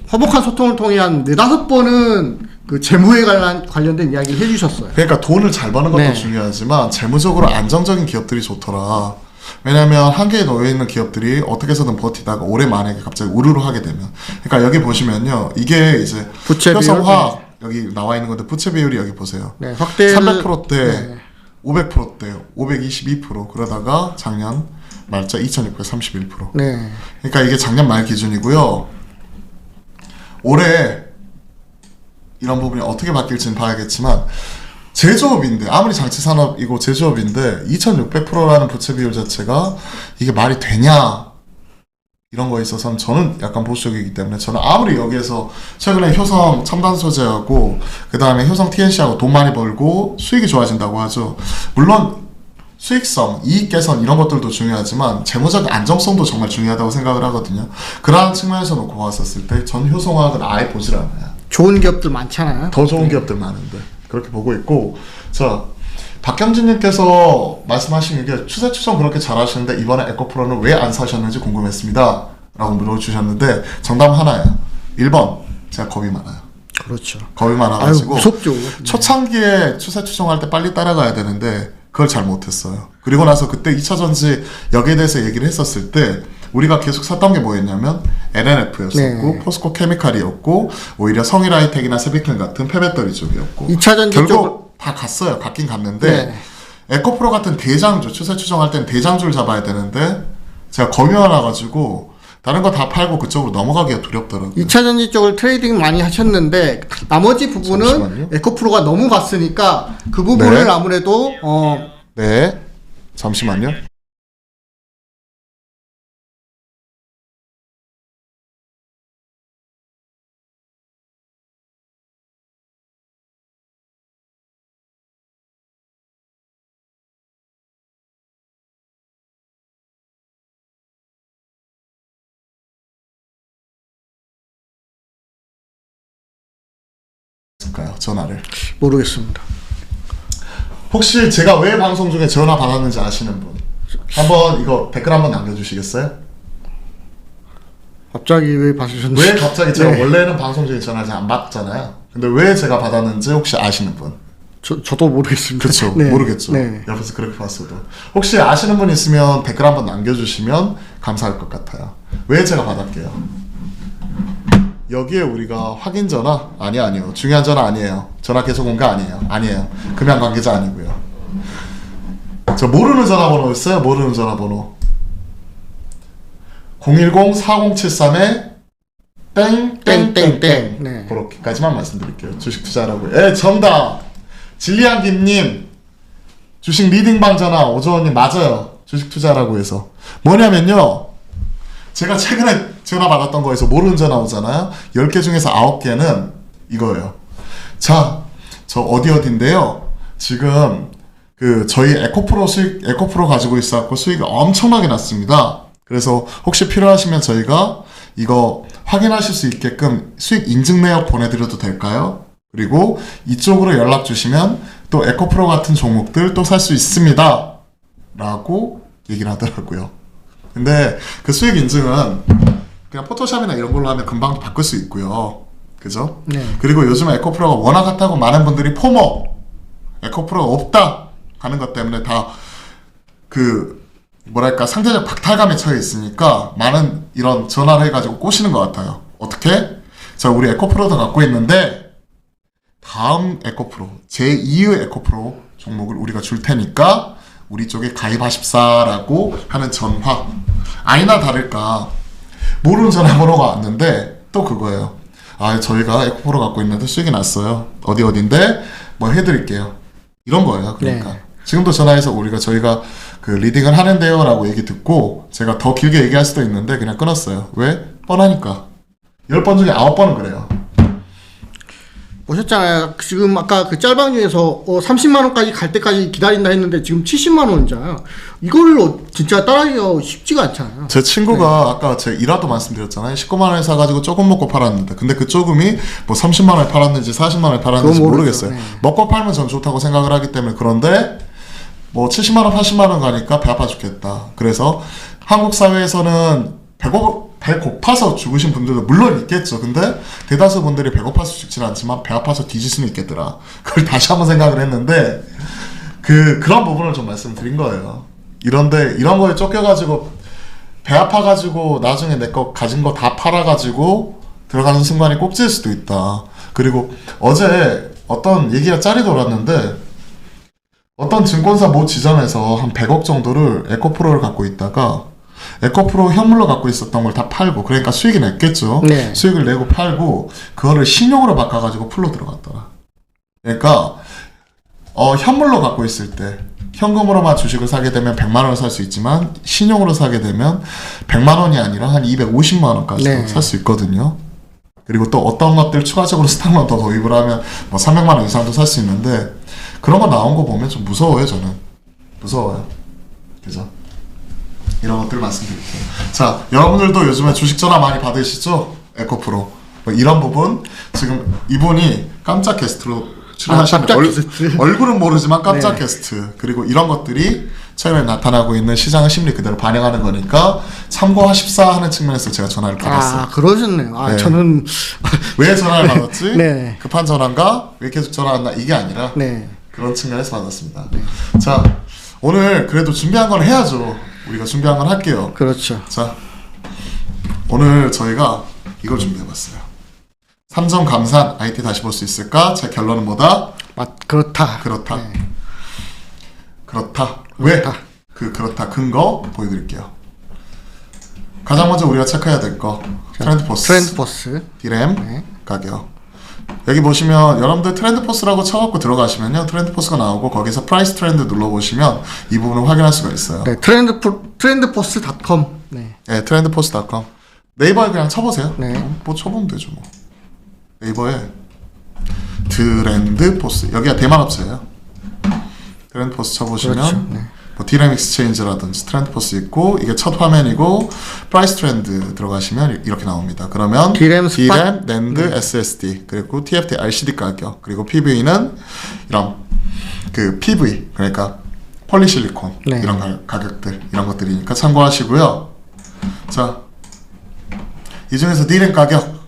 화목한 소통을 통해 한 4-5번은 그 재무에 관련된 이야기를 해주셨어요. 그러니까 돈을 잘 버는 것도 네. 중요하지만 재무적으로 안정적인 기업들이 좋더라. 왜냐면 한계에 놓여 있는 기업들이 어떻게 해서든 버티다가 올해 만약에 갑자기 우르르 하게 되면 그러니까 여기 보시면요 이게 이제 부채 비율 효성화학 여기 나와 있는 건데 부채 비율이 여기 보세요. 네, 확대 300%대, 네. 500%대, 522% 그러다가 작년 말자 2631%. 네. 그러니까 이게 작년 말 기준이고요. 올해 이런 부분이 어떻게 바뀔지는 봐야겠지만 제조업인데 아무리 장치산업이고 제조업인데 2600%라는 부채 비율 자체가 이게 말이 되냐 이런 거에 있어서는 저는 약간 보수적이기 때문에 저는 아무리 여기에서 최근에 효성 첨단 소재하고 그 다음에 효성 TNC하고 돈 많이 벌고 수익이 좋아진다고 하죠. 물론 수익성, 이익 개선 이런 것들도 중요하지만 재무적 안정성도 정말 중요하다고 생각을 하거든요. 그러한 측면에서 놓고 봤었을 때 전 효성화학은 아예 보질 않아요. 좋은 기업들 많잖아요. 더 좋은 기업들 많은데 그렇게 보고 있고 자 박경진님께서 말씀하신 게 추세 추정 그렇게 잘하시는데 이번에 에코프로는 왜 안 사셨는지 궁금했습니다 라고 물어주셨는데 정답 하나예요. 1번 제가 겁이 많아요. 그렇죠. 겁이 많아가지고 아유, 무섭죠. 초창기에 추세 추정할 때 빨리 따라가야 되는데 그걸 잘 못했어요. 그리고 나서 그때 2차 전지 여기에 대해서 얘기를 했었을 때 우리가 계속 샀던 게 뭐였냐면 LNF였었고 네. 포스코 케미칼이었고 오히려 성일하이텍이나 세비켄 같은 폐배터리 쪽이었고 2차 전지 결국 다 갔어요. 갔긴 갔는데 네. 에코프로 같은 대장주 추세 추정할 땐 대장주를 잡아야 되는데 제가 겁이 많아가지고 다른 거 다 팔고 그쪽으로 넘어가기가 두렵더라고요. 2차 전지 쪽을 트레이딩 많이 하셨는데 나머지 부분은 잠시만요. 에코프로가 너무 갔으니까 그 부분을 네. 아무래도 네 잠시만요. 전화를 모르겠습니다. 혹시 제가 왜 방송 중에 전화 받았는지 아시는 분 한번 이거 댓글 한번 남겨주시겠어요? 갑자기 왜 받으셨는지. 왜 갑자기 제가 네. 원래는 방송 중에 전화 잘 안 받잖아요. 근데 왜 제가 받았는지 혹시 아시는 분? 저도 모르겠습니다. 그렇죠. 네. 모르겠죠. 네. 옆에서 그렇게 봤어도 혹시 아시는 분 있으면 댓글 한번 남겨주시면 감사할 것 같아요. 왜 제가 받았게요? 여기에 우리가 확인 전화? 아니요. 중요한 전화 아니에요. 전화 계속 온 거 아니에요. 금양 관계자 아니고요. 저 모르는 전화번호 있어요? 모르는 전화번호 010-4073에 땡땡땡땡 네. 그렇게까지만 말씀드릴게요. 주식 투자라고. 정답. 진리한 김님 주식 리딩방 전화 오조원님 맞아요. 주식 투자라고 해서 뭐냐면요. 제가 최근에 전화 받았던 거에서 모르는 전화 오잖아요. 10개 중에서 9개는 이거예요. 자, 저 어디인데요. 지금 저희 에코프로 가지고 있어갖고 수익이 엄청나게 났습니다. 그래서 혹시 필요하시면 저희가 이거 확인하실 수 있게끔 수익 인증 내역 보내드려도 될까요? 그리고 이쪽으로 연락 주시면 또 에코프로 같은 종목들 또 살 수 있습니다. 라고 얘기를 하더라고요. 근데 그 수익 인증은 그냥 포토샵이나 이런 걸로 하면 금방 바꿀 수 있고요. 그죠? 네. 그리고 요즘 에코프로가 워낙 핫하고 많은 분들이 포모 에코프로가 없다 하는 것 때문에 다 뭐랄까 상대적 박탈감에 처해 있으니까 많은 이런 전화를 해가지고 꼬시는 것 같아요. 어떻게? 자, 우리 에코프로도 갖고 있는데 다 다음 에코프로 제2의 에코프로 종목을 우리가 줄 테니까 우리 쪽에 가입하십사라고 하는 전화. 아니나 다를까 모르는 전화번호가 왔는데 또 그거예요. 아, 저희가 에코프로 갖고 있는데 수익이 났어요. 어디인데 뭐 해드릴게요. 이런 거예요. 그러니까 네. 지금도 전화해서 저희가 그 리딩을 하는데요라고 얘기 듣고 제가 더 길게 얘기할 수도 있는데 그냥 끊었어요. 왜? 뻔하니까. 10번 중에 9번은 그래요. 보셨잖아요. 지금 아까 그 짤방 중에서 30만 원까지 갈 때까지 기다린다 했는데 지금 70만 원이잖아요. 이걸로 진짜 따라하기가 쉽지가 않잖아요. 제 친구가 아까 제 일화도 말씀드렸잖아요. 19만 원에 사가지고 조금 먹고 팔았는데 근데 그 조금이 뭐 30만 원에 팔았는지 40만 원에 팔았는지 그건 모르겠어요. 모르죠. 네. 먹고 팔면 전 좋다고 생각을 하기 때문에. 그런데 뭐 70만 원, 80만 원 가니까 배 아파 죽겠다. 그래서 한국 사회에서는 배고파서 죽으신 분들도 물론 있겠죠. 근데 대다수 분들이 배고파서 죽지는 않지만 배 아파서 뒤질 수는 있겠더라. 그걸 다시 한번 생각을 했는데 그런 부분을 좀 말씀드린 거예요. 이런 거에 쫓겨가지고 배 아파가지고 나중에 내 거 가진 거 다 팔아가지고 들어가는 순간이 꼭지일 수도 있다. 그리고 어제 어떤 얘기가 짤이 돌았는데 어떤 증권사 모 지점에서 한 100억 정도를 에코프로를 갖고 있다가 에코프로 현물로 갖고 있었던 걸 다 팔고, 그러니까 수익이 냈겠죠. 네. 수익을 내고 팔고 그거를 신용으로 바꿔가지고 풀로 들어갔더라. 그러니까 현물로 갖고 있을 때 현금으로만 주식을 사게 되면 100만 원을 살 수 있지만 신용으로 사게 되면 100만 원이 아니라 한 250만 원까지 네. 살 수 있거든요. 그리고 또 어떤 것들 추가적으로 스탁만 더 도입을 하면 뭐 300만 원 이상도 살 수 있는데 그런 거 나온 거 보면 좀 무서워요. 저는 무서워요. 그죠? 이런 것들 말씀드릴게요. 자, 여러분들도 요즘에 주식 전화 많이 받으시죠? 에코프로. 뭐 이런 부분 지금 이분이 깜짝 게스트로 출연하시는 깜짝 게스트. 얼굴은 모르지만 깜짝 네. 게스트. 그리고 이런 것들이 최근에 나타나고 있는 시장의 심리 그대로 반영하는 거니까 참고하십사 하는 측면에서 제가 전화를 받았어요. 아, 그러셨네요. 아, 네. 저는 왜 전화를 받았지? 네. 급한 전화인가? 왜 계속 전화 왔나? 이게 아니라 네. 그런 측면에서 받았습니다. 자, 오늘 그래도 준비한 건 해야죠. 우리가 준비한 건 할게요. 그렇죠. 자, 오늘 저희가 이걸 준비해봤어요. 삼성 감산 IT 다시 볼 수 있을까? 제 결론은 뭐다? 그렇다. 그렇다. 네. 그렇다. 왜? 그렇다. 그렇다. 근거 보여드릴게요. 가장 먼저 우리가 체크해야 될 거. 트렌드포스. 트렌드포스. 디램 네. 가격. 여기 보시면 여러분들 트렌드포스라고 쳐갖고 들어가시면요. 트렌드포스가 나오고 거기서 프라이스 트렌드 눌러보시면 이 부분을 확인할 수가 있어요. 네, 트렌드포스.com. 네. 네, 트렌드포스.com. 네이버에 그냥 쳐보세요. 네. 뭐 쳐보면 되죠 뭐. 네이버에 트렌드포스. 여기가 대만 업체예요. 트렌드포스 쳐보시면 그렇죠. 네. 뭐 디램 익스체인지라든지 트렌드포스 있고 이게 첫 화면이고 프라이스 트렌드 들어가시면 이렇게 나옵니다. 그러면 디램, 스팟. 낸드, SSD 그리고 TFT LCD 가격 그리고 PV는 이런 그 PV 그러니까 폴리실리콘 네. 이런 가격들 이런 것들이니까 참고하시고요. 자, 이 중에서 디램 가격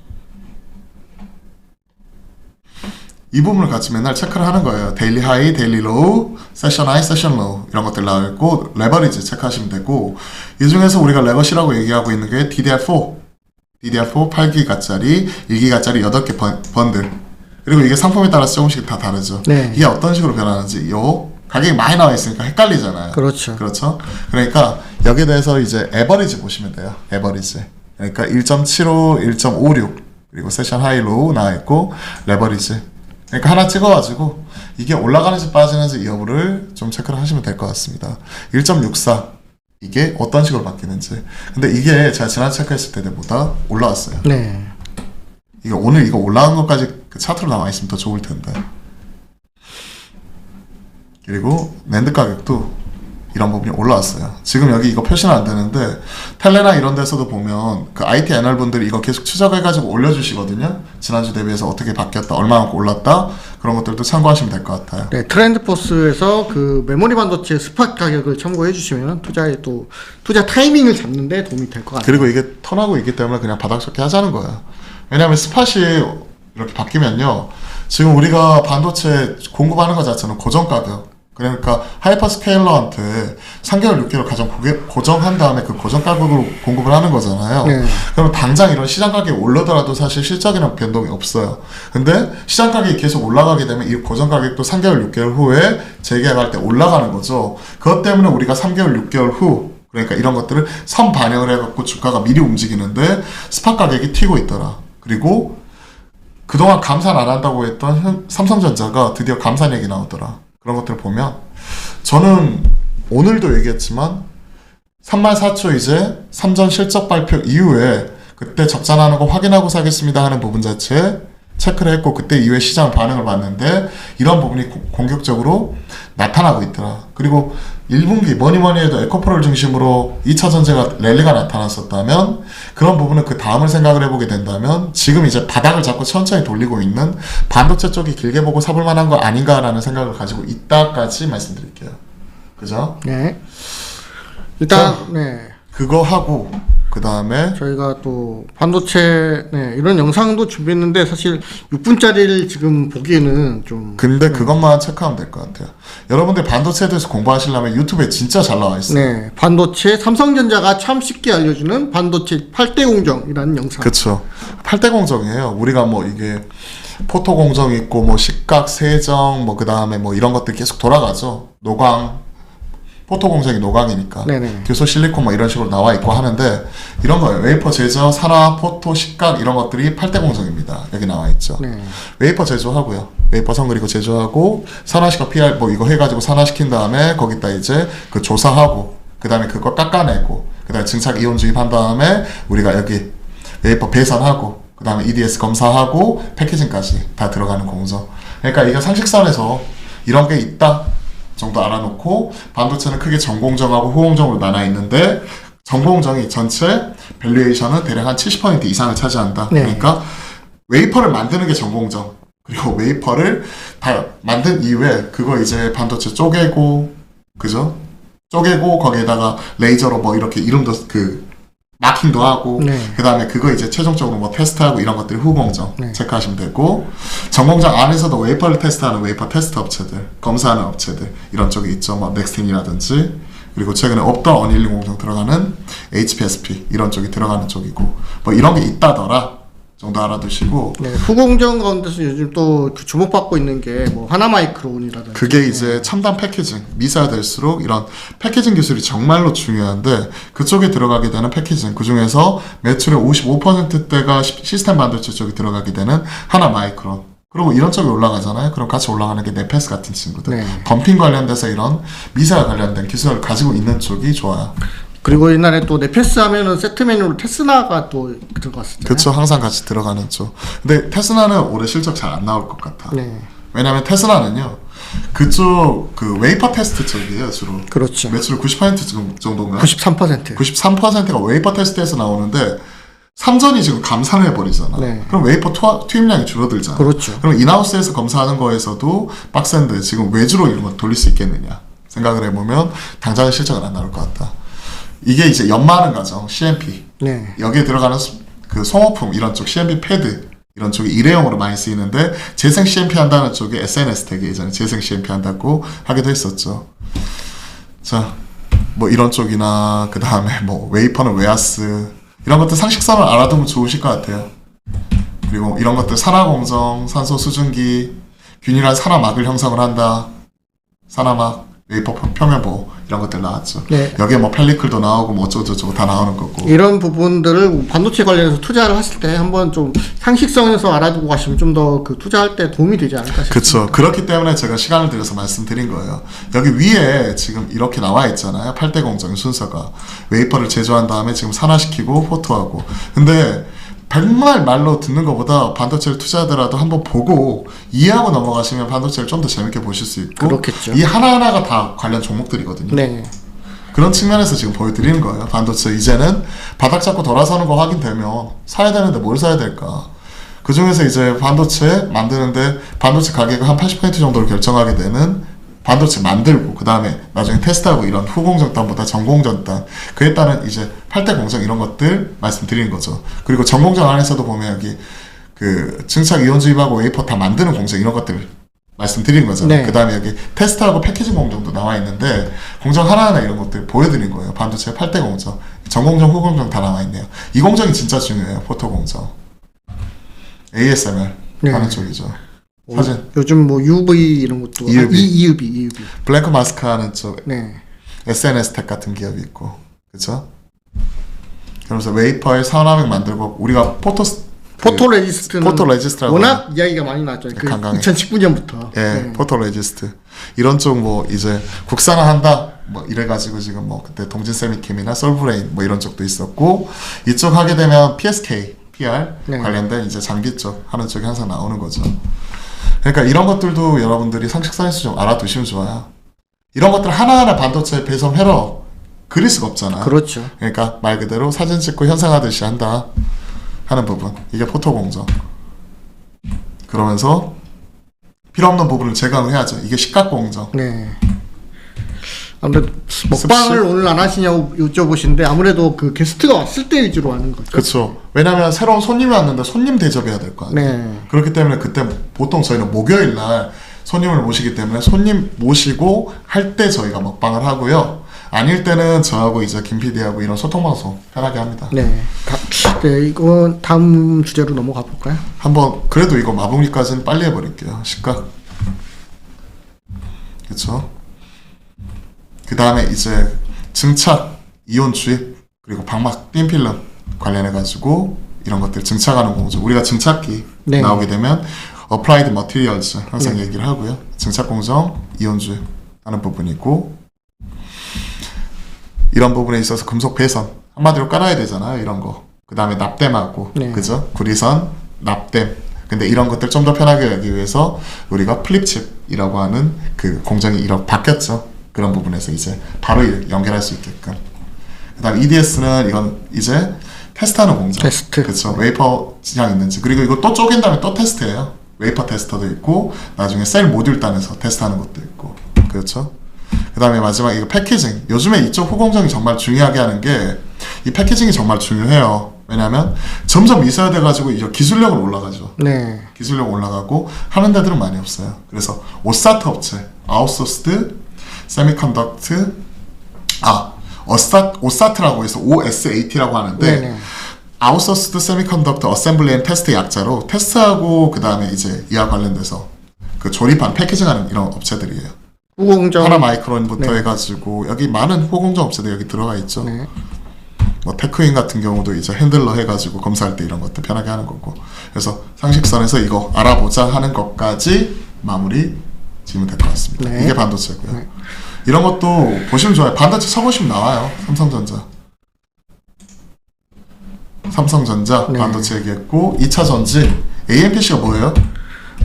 이 부분을 같이 맨날 체크를 하는 거예요. 데일리 하이, 데일리 로우, 세션 하이, 세션 로우 이런 것들 나와 있고 레버리지 체크하시면 되고 이 중에서 우리가 레거시라고 얘기하고 있는 게 DDR4 8기가짜리, 1기가짜리 8개 번들 그리고 이게 상품에 따라서 조금씩 다 다르죠. 네. 이게 어떤 식으로 변하는지 요 가격이 많이 나와 있으니까 헷갈리잖아요. 그렇죠. 그렇죠. 그러니까 여기에 대해서 이제 에버리지 보시면 돼요. 에버리지. 그러니까 1.75, 1.56 그리고 세션 하이, 로우 나와 있고 레버리지. 그러니까 하나 찍어가지고 이게 올라가는지 빠지는지 이 여부를 좀 체크를 하시면 될 것 같습니다. 1.64 이게 어떤 식으로 바뀌는지. 근데 이게 제가 지난 체크했을 때보다 올라왔어요. 네. 이게 오늘 이거 올라간 것까지 그 차트로 나와 있으면 더 좋을 텐데. 그리고 낸드 가격도 이런 부분이 올라왔어요. 지금 여기 이거 표시는 안 되는데 텔레나 이런 데서도 보면 그 IT 애널 분들이 이거 계속 추적해가지고 올려주시거든요. 지난주 대비해서 어떻게 바뀌었다, 얼마만큼 올랐다 그런 것들도 참고하시면 될 것 같아요. 네, 트렌드포스에서 그 메모리 반도체 스팟 가격을 참고해 주시면 투자 타이밍을 잡는데 도움이 될 것 같아요. 그리고 이게 턴하고 있기 때문에 그냥 바닥 쳤게 하자는 거예요. 왜냐하면 스팟이 이렇게 바뀌면요. 지금 우리가 반도체 공급하는 것 자체는 고정 가격 그러니까 하이퍼스케일러한테 3개월, 6개월 가장 고정한 다음에 그 고정 가격으로 공급을 하는 거잖아요. 네. 그럼 당장 이런 시장 가격이 올라더라도 사실 실적이랑 변동이 없어요. 근데 시장 가격이 계속 올라가게 되면 이 고정 가격도 3개월, 6개월 후에 재계약할 때 올라가는 거죠. 그것 때문에 우리가 3개월, 6개월 후 그러니까 이런 것들을 선반영을 해갖고 주가가 미리 움직이는데 스팟 가격이 튀고 있더라. 그리고 그동안 감산 안 한다고 했던 삼성전자가 드디어 감산 얘기 나오더라. 그런 것들을 보면 저는 오늘도 얘기했지만 3말4초 이제 삼전 실적 발표 이후에 그때 적자나는 거 확인하고 사겠습니다 하는 부분 자체에 체크를 했고 그때 이후에 시장 반응을 봤는데 이런 부분이 공격적으로 나타나고 있더라. 그리고 1분기 뭐니뭐니 해도 에코프로를 중심으로 2차 전지가 랠리가 나타났었다면 그런 부분은 그 다음을 생각을 해보게 된다면 지금 이제 바닥을 잡고 천천히 돌리고 있는 반도체 쪽이 길게 보고 사볼 만한 거 아닌가라는 생각을 가지고 있다까지 말씀드릴게요. 그죠? 네. 일단 자, 네. 그거 하고 그 다음에 저희가 또 반도체 이런 영상도 준비했는데 사실 6분짜리를 지금 보기에는 좀 근데 그것만 체크하면 될 것 같아요. 여러분들 반도체에 대해서 공부하시려면 유튜브에 진짜 잘 나와 있어요. 네, 반도체 삼성전자가 참 쉽게 알려주는 반도체 8대 공정이라는 영상. 그쵸. 8대 공정이에요. 우리가 뭐 이게 포토 공정 있고 뭐 식각, 세정 뭐 그 다음에 뭐 이런 것들 계속 돌아가죠. 노광 포토 공정이 노광이니까 네네. 교소 실리콘 뭐 이런 식으로 나와 있고 하는데 이런 거예요. 웨이퍼 제조, 산화, 포토, 식각 이런 것들이 8대 공정입니다. 여기 나와 있죠. 네. 웨이퍼 제조하고요. 웨이퍼 선 그리고 제조하고 산화시켜 PR 뭐 이거 해가지고 산화시킨 다음에 거기다 이제 그 조사하고 그 다음에 그거 깎아내고 그 다음에 증착 이온 주입한 다음에 우리가 여기 웨이퍼 배선하고 그 다음에 EDS 검사하고 패키징까지 다 들어가는 공정. 그러니까 이게 상식선에서 이런 게 있다 정도 알아놓고 반도체는 크게 전공정하고 후공정으로 나눠 있는데 전공정이 전체 밸류에이션은 대략 한 70% 이상을 차지한다. 네. 그러니까 웨이퍼를 만드는 게 전공정. 그리고 웨이퍼를 다 만든 이후에 그거 이제 반도체 쪼개고 그죠? 쪼개고 거기에다가 레이저로 뭐 이렇게 이름도 그 마킹도 하고 네. 그 다음에 그거 이제 최종적으로 뭐 테스트하고 이런 것들이 후공정 네. 체크하시면 되고 전공정 안에서도 웨이퍼를 테스트하는 웨이퍼 테스트 업체들 검사하는 업체들 이런 쪽이 있죠. 뭐 넥스틴이라든지 그리고 최근에 없던 언일링 공정 들어가는 HPSP 이런 쪽이 들어가는 쪽이고 뭐 이런 게 있다더라 정도 알아두시고 네, 후공정 가운데서 요즘 또 주목받고 있는 게 뭐 하나마이크론이라든지 그게 이제 첨단 패키징 미사가 될수록 이런 패키징 기술이 정말로 중요한데 그쪽에 들어가게 되는 패키징 그중에서 매출의 55%대가 시스템 반도체 쪽에 들어가게 되는 하나마이크론 그리고 이런 쪽에 올라가잖아요. 그럼 같이 올라가는 게 네페스 같은 친구들 네. 덤핑 관련돼서 이런 미사와 관련된 기술을 가지고 있는 쪽이 좋아요. 그리고 옛날에 또 네페스 하면은 세트 메뉴로 테스나가 또 들어갔었잖아요. 그쵸. 항상 같이 들어가는 쪽. 근데 테스나는 올해 실적 잘 안 나올 것 같아. 네. 왜냐면 테스나는요. 그쪽 그 웨이퍼 테스트 쪽이에요. 주로. 그렇죠. 매출 90% 정도인가? 93%. 93%가 웨이퍼 테스트에서 나오는데 삼전이 지금 감산을 해버리잖아. 네. 그럼 웨이퍼 투입량이 줄어들잖아. 그렇죠. 그럼 인하우스에서 검사하는 거에서도 빡센데 지금 외주로 이런 걸 돌릴 수 있겠느냐 생각을 해보면 당장은 실적은 안 나올 것 같다. 이게 이제 연마하는 과정, CMP. 네. 여기에 들어가는 그 소모품 이런 쪽 CMP 패드 이런 쪽이 일회용으로 많이 쓰이는데 재생 CMP 한다는 쪽에 SNS 텍이 예전에 재생 CMP 한다고 하기도 했었죠. 자, 뭐 이런 쪽이나 그 다음에 뭐 웨이퍼는 웨하스 이런 것들 상식선을 알아두면 좋으실 것 같아요. 그리고 이런 것들 산화공정, 산소 수증기, 균일한 산화막을 형성을 한다. 산화막, 웨이퍼 표면 보호 이런 것들 나왔죠. 네. 여기에 뭐 펠리클도 나오고 뭐 어쩌고저쩌고 다 나오는 거고. 이런 부분들을 반도체 관련해서 투자를 하실 때 한번 좀 상식선에서 알아두고 가시면 좀 더 그 투자할 때 도움이 되지 않을까 싶습니다. 그렇죠. 그렇기 때문에 제가 시간을 들여서 말씀드린 거예요. 여기 위에 지금 이렇게 나와 있잖아요. 8대 공정의 순서가. 웨이퍼를 제조한 다음에 지금 산화시키고 포토하고. 근데 백말 말로 듣는 것보다 반도체를 투자하더라도 한번 보고 이해하고 넘어가시면 반도체를 좀 더 재밌게 보실 수 있고 그렇겠죠. 이 하나하나가 다 관련 종목들이거든요. 네. 그런 측면에서 지금 보여드리는 거예요. 반도체 이제는 바닥 잡고 돌아서는 거 확인되면 사야 되는데 뭘 사야 될까? 그 중에서 이제 반도체 만드는데 반도체 가격을 한 80% 정도를 결정하게 되는 반도체 만들고 그 다음에 나중에 테스트하고 이런 후공정단보다 전공정단 그에 따른 이제 8대 공정 이런 것들 말씀드리는 거죠. 그리고 전공정 안에서도 보면 여기 그 증착 이온 주입하고 웨이퍼 다 만드는 공정 이런 것들 말씀드린 거잖아요. 네. 그 다음에 여기 테스트하고 패키징 공정도 나와 있는데 공정 하나하나 이런 것들 보여드린 거예요. 반도체 8대 공정, 전공정, 후공정 다 나와 있네요. 이 공정이 진짜 중요해요. 포토 공정, ASMR 네. 하는 쪽이죠. 사진, 요즘 뭐 UV 이런 것도 EUV. EUV. 블랭크 마스크 하는 쪽 네. SNS 텍 같은 기업이 있고, 그렇죠? 그러면서 웨이퍼에 산화맥 만들고 우리가 포토레지스트는 포토레지스트라고 워낙 이야기가 많이 나왔죠. 그 강강해. 2019년부터. 예, 포토레지스트 이런 쪽 뭐 이제 국산화한다 뭐 이래가지고 지금 뭐 그때 동진세미캠이나 솔브레인 뭐 이런 쪽도 있었고 이쪽 하게 되면 PSK, PR 네. 관련된 이제 장비 쪽 하는 쪽이 항상 나오는 거죠. 그러니까 이런 것들도 여러분들이 상식선에서 좀 알아두시면 좋아요. 이런 것들 하나하나 반도체 배송해러 그릴 수가 없잖아. 그렇죠. 그러니까 말 그대로 사진 찍고 현상하듯이 한다 하는 부분, 이게 포토 공정. 그러면서 필요 없는 부분을 제거해야죠. 이게 시각 공정. 네. 아무래도 먹방을 오늘 안 하시냐고 여쭤보시는데 아무래도 그 게스트가 왔을 때 위주로 하는 거죠. 그렇죠. 왜냐하면 새로운 손님이 왔는데 손님 대접해야 될 거 아니에요. 네. 그렇기 때문에 그때 보통 저희는 목요일 날 손님을 모시기 때문에 손님 모시고 할 때 저희가 먹방을 하고요. 아닐 때는 저하고 이제 김 PD하고 이런 소통 방송 편하게 합니다. 네. 네, 이건 다음 주제로 넘어가 볼까요? 한번 그래도 이거 마무리까지는 빨리 해버릴게요. 시각. 그렇죠. 그 다음에 이제 증착, 이온 주입, 그리고 방막 핀필름 관련해가지고 이런 것들 증착하는 공정. 우리가 증착기 네. 나오게 되면 Applied Materials 항상 네. 얘기를 하고요. 증착 공정, 이온 주입 하는 부분이고 이런 부분에 있어서 금속 배선 한마디로 깔아야 되잖아요. 이런 거. 그 다음에 납땜하고 네. 그죠? 구리선, 납땜. 근데 이런 것들 좀 더 편하게 하기 위해서 우리가 플립칩이라고 하는 그 공정이 이렇게 바뀌었죠. 그런 부분에서 이제 바로 연결할 수 있게끔. 그 다음 EDS는 이건 이제 테스트하는 공정. 테스트. 그렇죠. 웨이퍼 지향 있는지. 그리고 이거 또 쪼갠 다음에 또 테스트해요. 웨이퍼 테스터도 있고 나중에 셀 모듈 단에서 테스트하는 것도 있고. 그렇죠. 그 다음에 마지막 이거 패키징. 요즘에 이쪽 후공정이 정말 중요하게 하는 게 이 패키징이 정말 중요해요. 왜냐하면 점점 있어야 돼가지고 이제 기술력은 올라가죠. 네. 기술력 올라가고 하는 데들은 많이 없어요. 그래서 오사트 업체, 아웃소스드 세미컨덕트, 오사트라고 해서 OSAT라고 하는데 네네. 아웃소스드 세미컨덕트 어셈블리 앤 테스트 약자로 테스트하고 그 다음에 이제 이와 관련돼서 그 조립한 패키징하는 이런 업체들이에요. 후공정. 하나 마이크론부터 네. 해가지고 여기 많은 후공정 업체들 여기 들어가 있죠. 네. 뭐 테크인 같은 경우도 이제 핸들러 해가지고 검사할 때 이런 것도 편하게 하는 거고. 그래서 상식선에서 이거 알아보자 하는 것까지 마무리 지으면 될 것 같습니다. 네. 이게 반도체고요. 네. 이런 것도 보시면 좋아요. 반도체 쳐보시면 나와요. 삼성전자 네. 반도체 얘기했고 2차 전지 AMPC가 뭐예요?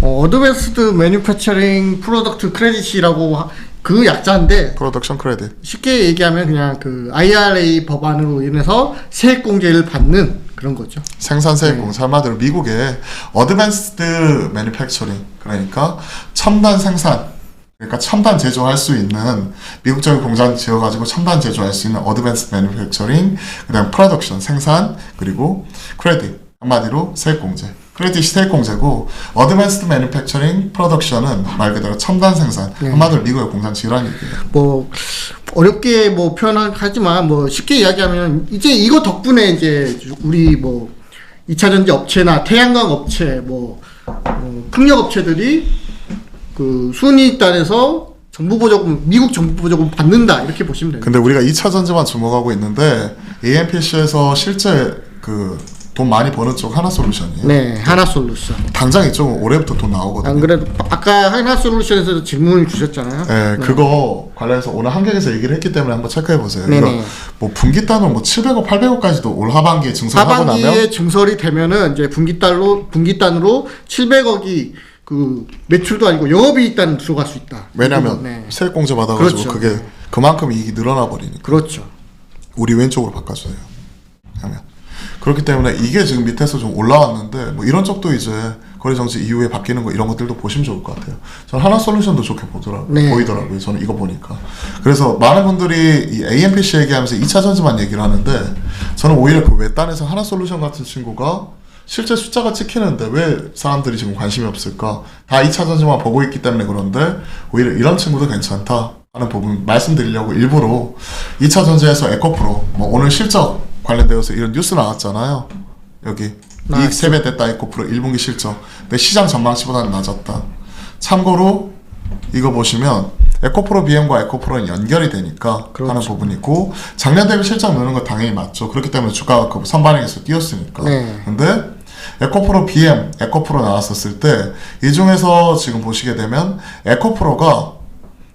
어드밴스드 매뉴패처링 프로덕트 크레딧이라고 그 약자인데 프로덕션 크레딧. 쉽게 얘기하면 그냥 그 IRA 법안으로 인해서 세액공제를 받는 그런 거죠. 생산세액 공사 한마디로 미국의 어드밴스드 매니팩처링 그러니까 첨단 생산 그러니까 첨단 제조할 수 있는 미국적인 공장 지어가지고 첨단 제조할 수 있는 어드밴스드 매니팩처링 그다음 프로덕션 생산 그리고 크레딧 한마디로 세액공제 크레딧이 세액공제고 어드밴스드 매니팩처링 프로덕션은 말 그대로 첨단 생산 한마디로 미국의 공장 지으라는 얘기예요. 뭐 어렵게 뭐 표현하지만 뭐 쉽게 이야기하면 이제 이거 덕분에 이제 우리 뭐 2차전지 업체나 태양광 업체 뭐 풍력 업체들이 그 순이익단에서 정부 보조금 미국 정부 보조금 받는다 이렇게 보시면 돼요. 근데 우리가 2차 전지만 주목하고 있는데 AMPC에서 실제 그 돈 많이 버는 쪽 하나솔루션이에요. 네, 하나솔루션. 당장 이쪽은 올해부터 돈 나오거든요. 안 그래도 아까 하나솔루션에서도 질문을 주셨잖아요. 네, 그거 관련해서 오늘 한경에서 얘기를 했기 때문에 한번 체크해 보세요. 이거 네네. 뭐 분기단으로 뭐 700억, 800억까지도 올 하반기에 증설하고 하반기에 나면 증설이 되면은 이제 분기단으로 700억이 그 매출도 아니고 영업이익단 들어갈 수 있다. 왜냐면 네. 세액공제 받아가지고 그렇죠. 그게 그만큼 이익이 늘어나 버리니까 그렇죠. 우리 왼쪽으로 바꿔줘요. 하면 그렇기 때문에 이게 지금 밑에서 좀 올라왔는데 뭐 이런 쪽도 이제 거래 정지 이후에 바뀌는 거 이런 것들도 보시면 좋을 것 같아요. 저는 하나솔루션도 좋게 네. 보이더라고요. 저는 이거 보니까. 그래서 많은 분들이 이 AMPC 얘기하면서 2차 전지만 얘기를 하는데 저는 오히려 그 외딴에서 하나솔루션 같은 친구가 실제 숫자가 찍히는데 왜 사람들이 지금 관심이 없을까? 다 2차 전지만 보고 있기 때문에 그런데 오히려 이런 친구도 괜찮다 하는 부분 말씀드리려고 일부러 2차 전지에서 에코프로 뭐 오늘 실적 관련되어서 이런 뉴스 나왔잖아요. 여기 이익 3배 됐다 에코프로 1분기 실적. 근데 시장 전망치보다는 낮았다. 참고로 이거 보시면 에코프로 BM과 에코프로는 연결이 되니까 그렇죠. 하는 부분이고 작년 대비 실적 느는 거 당연히 맞죠. 그렇기 때문에 주가가 그 선반영에서 뛰었으니까. 네. 근데 에코프로 BM, 에코프로 나왔었을 때 이 중에서 지금 보시게 되면 에코프로가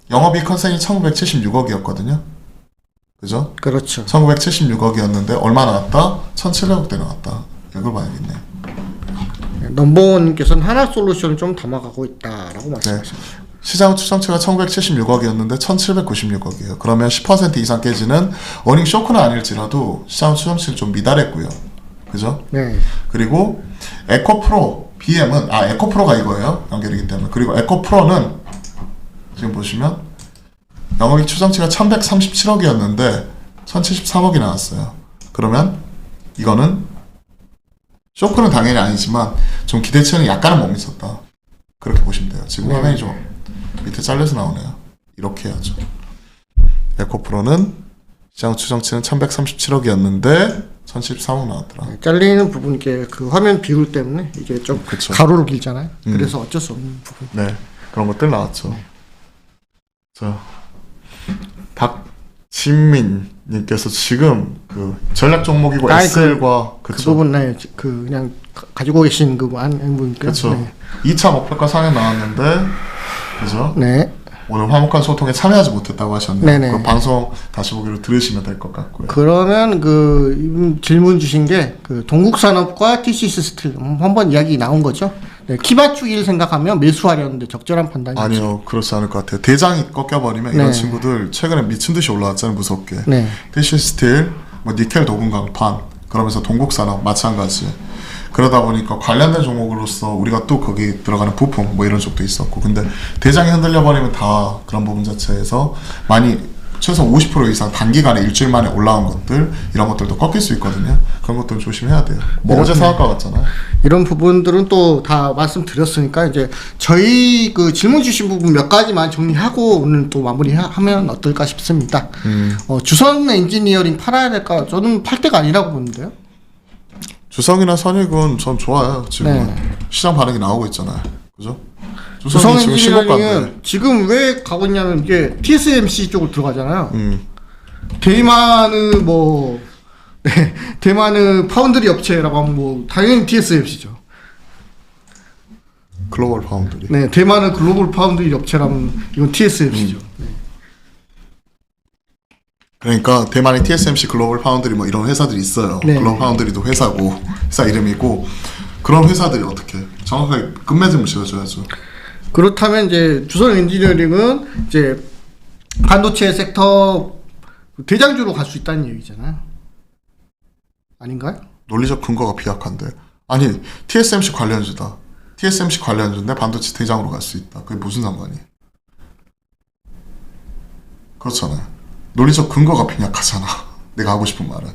영업이익 컨센이 1976억이었거든요. 그죠? 그렇죠. 1976억이었는데 얼마 나왔다? 1700억대 나왔다. 이걸 봐야겠네. 넘버원님께서는 하나솔루션을 좀 담아가고 있다라고 말씀하셨습니다. 시장 추정치가 1976억이었는데 1796억이에요. 그러면 10% 이상 깨지는 어닝 쇼크는 아닐지라도 시장 추정치를 좀 미달했고요. 그죠? 네. 그리고 에코프로 BM은 에코프로가 이거예요. 연결이기 때문에. 그리고 에코프로는 지금 보시면 영업이익 추정치가 1137억이었는데 1073억이 나왔어요. 그러면 이거는 쇼크는 당연히 아니지만 좀 기대치는 약간은 못 미쳤다. 그렇게 보시면 돼요. 지금 화면이 좀 밑에 잘려서 나오네요. 이렇게 해야죠. 에코프로는 시장 추정치는 1137억이었는데 1013억 나왔더라. 네, 잘리는 부분 이게 그 화면 비율 때문에 이게 좀 그쵸. 가로로 길잖아요. 그래서 어쩔 수 없는 부분. 네, 그런 것들 나왔죠. 자, 박진민님께서 지금 그 전략 종목이고 SL과 그 부분 그 그냥 가지고 계신 그한 분께. 그렇죠. 네. 2차 목표가 상향 나왔는데, 그죠? 네. 오늘 화목한 소통에 참여하지 못했다고 하셨네요. 네네. 그 방송 다시 보기로 들으시면 될 것 같고요. 그러면 그 이분 질문 주신 게 그 동국산업과 TCS 스틸 한번 이야기 나온 거죠. 네, 키 맞추기를 생각하면 매수하려는데 적절한 판단이 아니요, 그렇지 않을 것 같아요. 대장이 꺾여버리면 이런 네. 친구들 최근에 미친 듯이 올라왔잖아요, 무섭게. 네. TCS 스틸, 뭐 니켈 도금 강판, 그러면서 동국산업 마찬가지. 그러다 보니까 관련된 종목으로서 우리가 또 거기 들어가는 부품 뭐 이런 쪽도 있었고, 근데 대장이 흔들려 버리면 다 그런 부분 자체에서 많이 최소 50% 이상 단기간에 일주일 만에 올라온 것들 이런 것들도 꺾일 수 있거든요. 그런 것들 조심해야 돼요. 뭐 어제 상한가 같잖아요. 이런 부분들은 또 다 말씀드렸으니까 이제 저희 그 질문 주신 부분 몇 가지만 정리하고 오늘 또 마무리하면 어떨까 싶습니다. 주성 엔지니어링 팔아야 될까? 저는 팔 때가 아니라고 보는데요. 주성이나 선익은 전 좋아요. 지금 네. 시장 반응이 나오고 있잖아요. 그죠? 주성 지금 신고가인데. 엔지니어링은 지금 왜 가고 있냐면 이게 TSMC 쪽으로 들어가잖아요. 대만의 뭐 네, 대만의 파운드리 업체라고 하면 뭐 당연히 TSMC죠. 글로벌 파운드리. 네, 대만의 글로벌 파운드리 업체라면 이건 TSMC죠. 그러니까 대만의 TSMC 글로벌 파운드리 뭐 이런 회사들이 있어요. 네. 글로벌 파운드리도 회사고 회사 이름이고 그런 회사들이 어떻게 정확하게 끝맺음을 지어줘야죠. 그렇다면 이제 주성 엔지니어링은 이제 반도체 섹터 대장주로 갈 수 있다는 얘기잖아요. 아닌가요? 논리적 근거가 비약한데. 아니 TSMC 관련주다. TSMC 관련주인데 반도체 대장으로 갈 수 있다. 그게 무슨 상관이에요? 그렇잖아요. 논리적 근거가 빈약하잖아. 내가 하고 싶은 말은.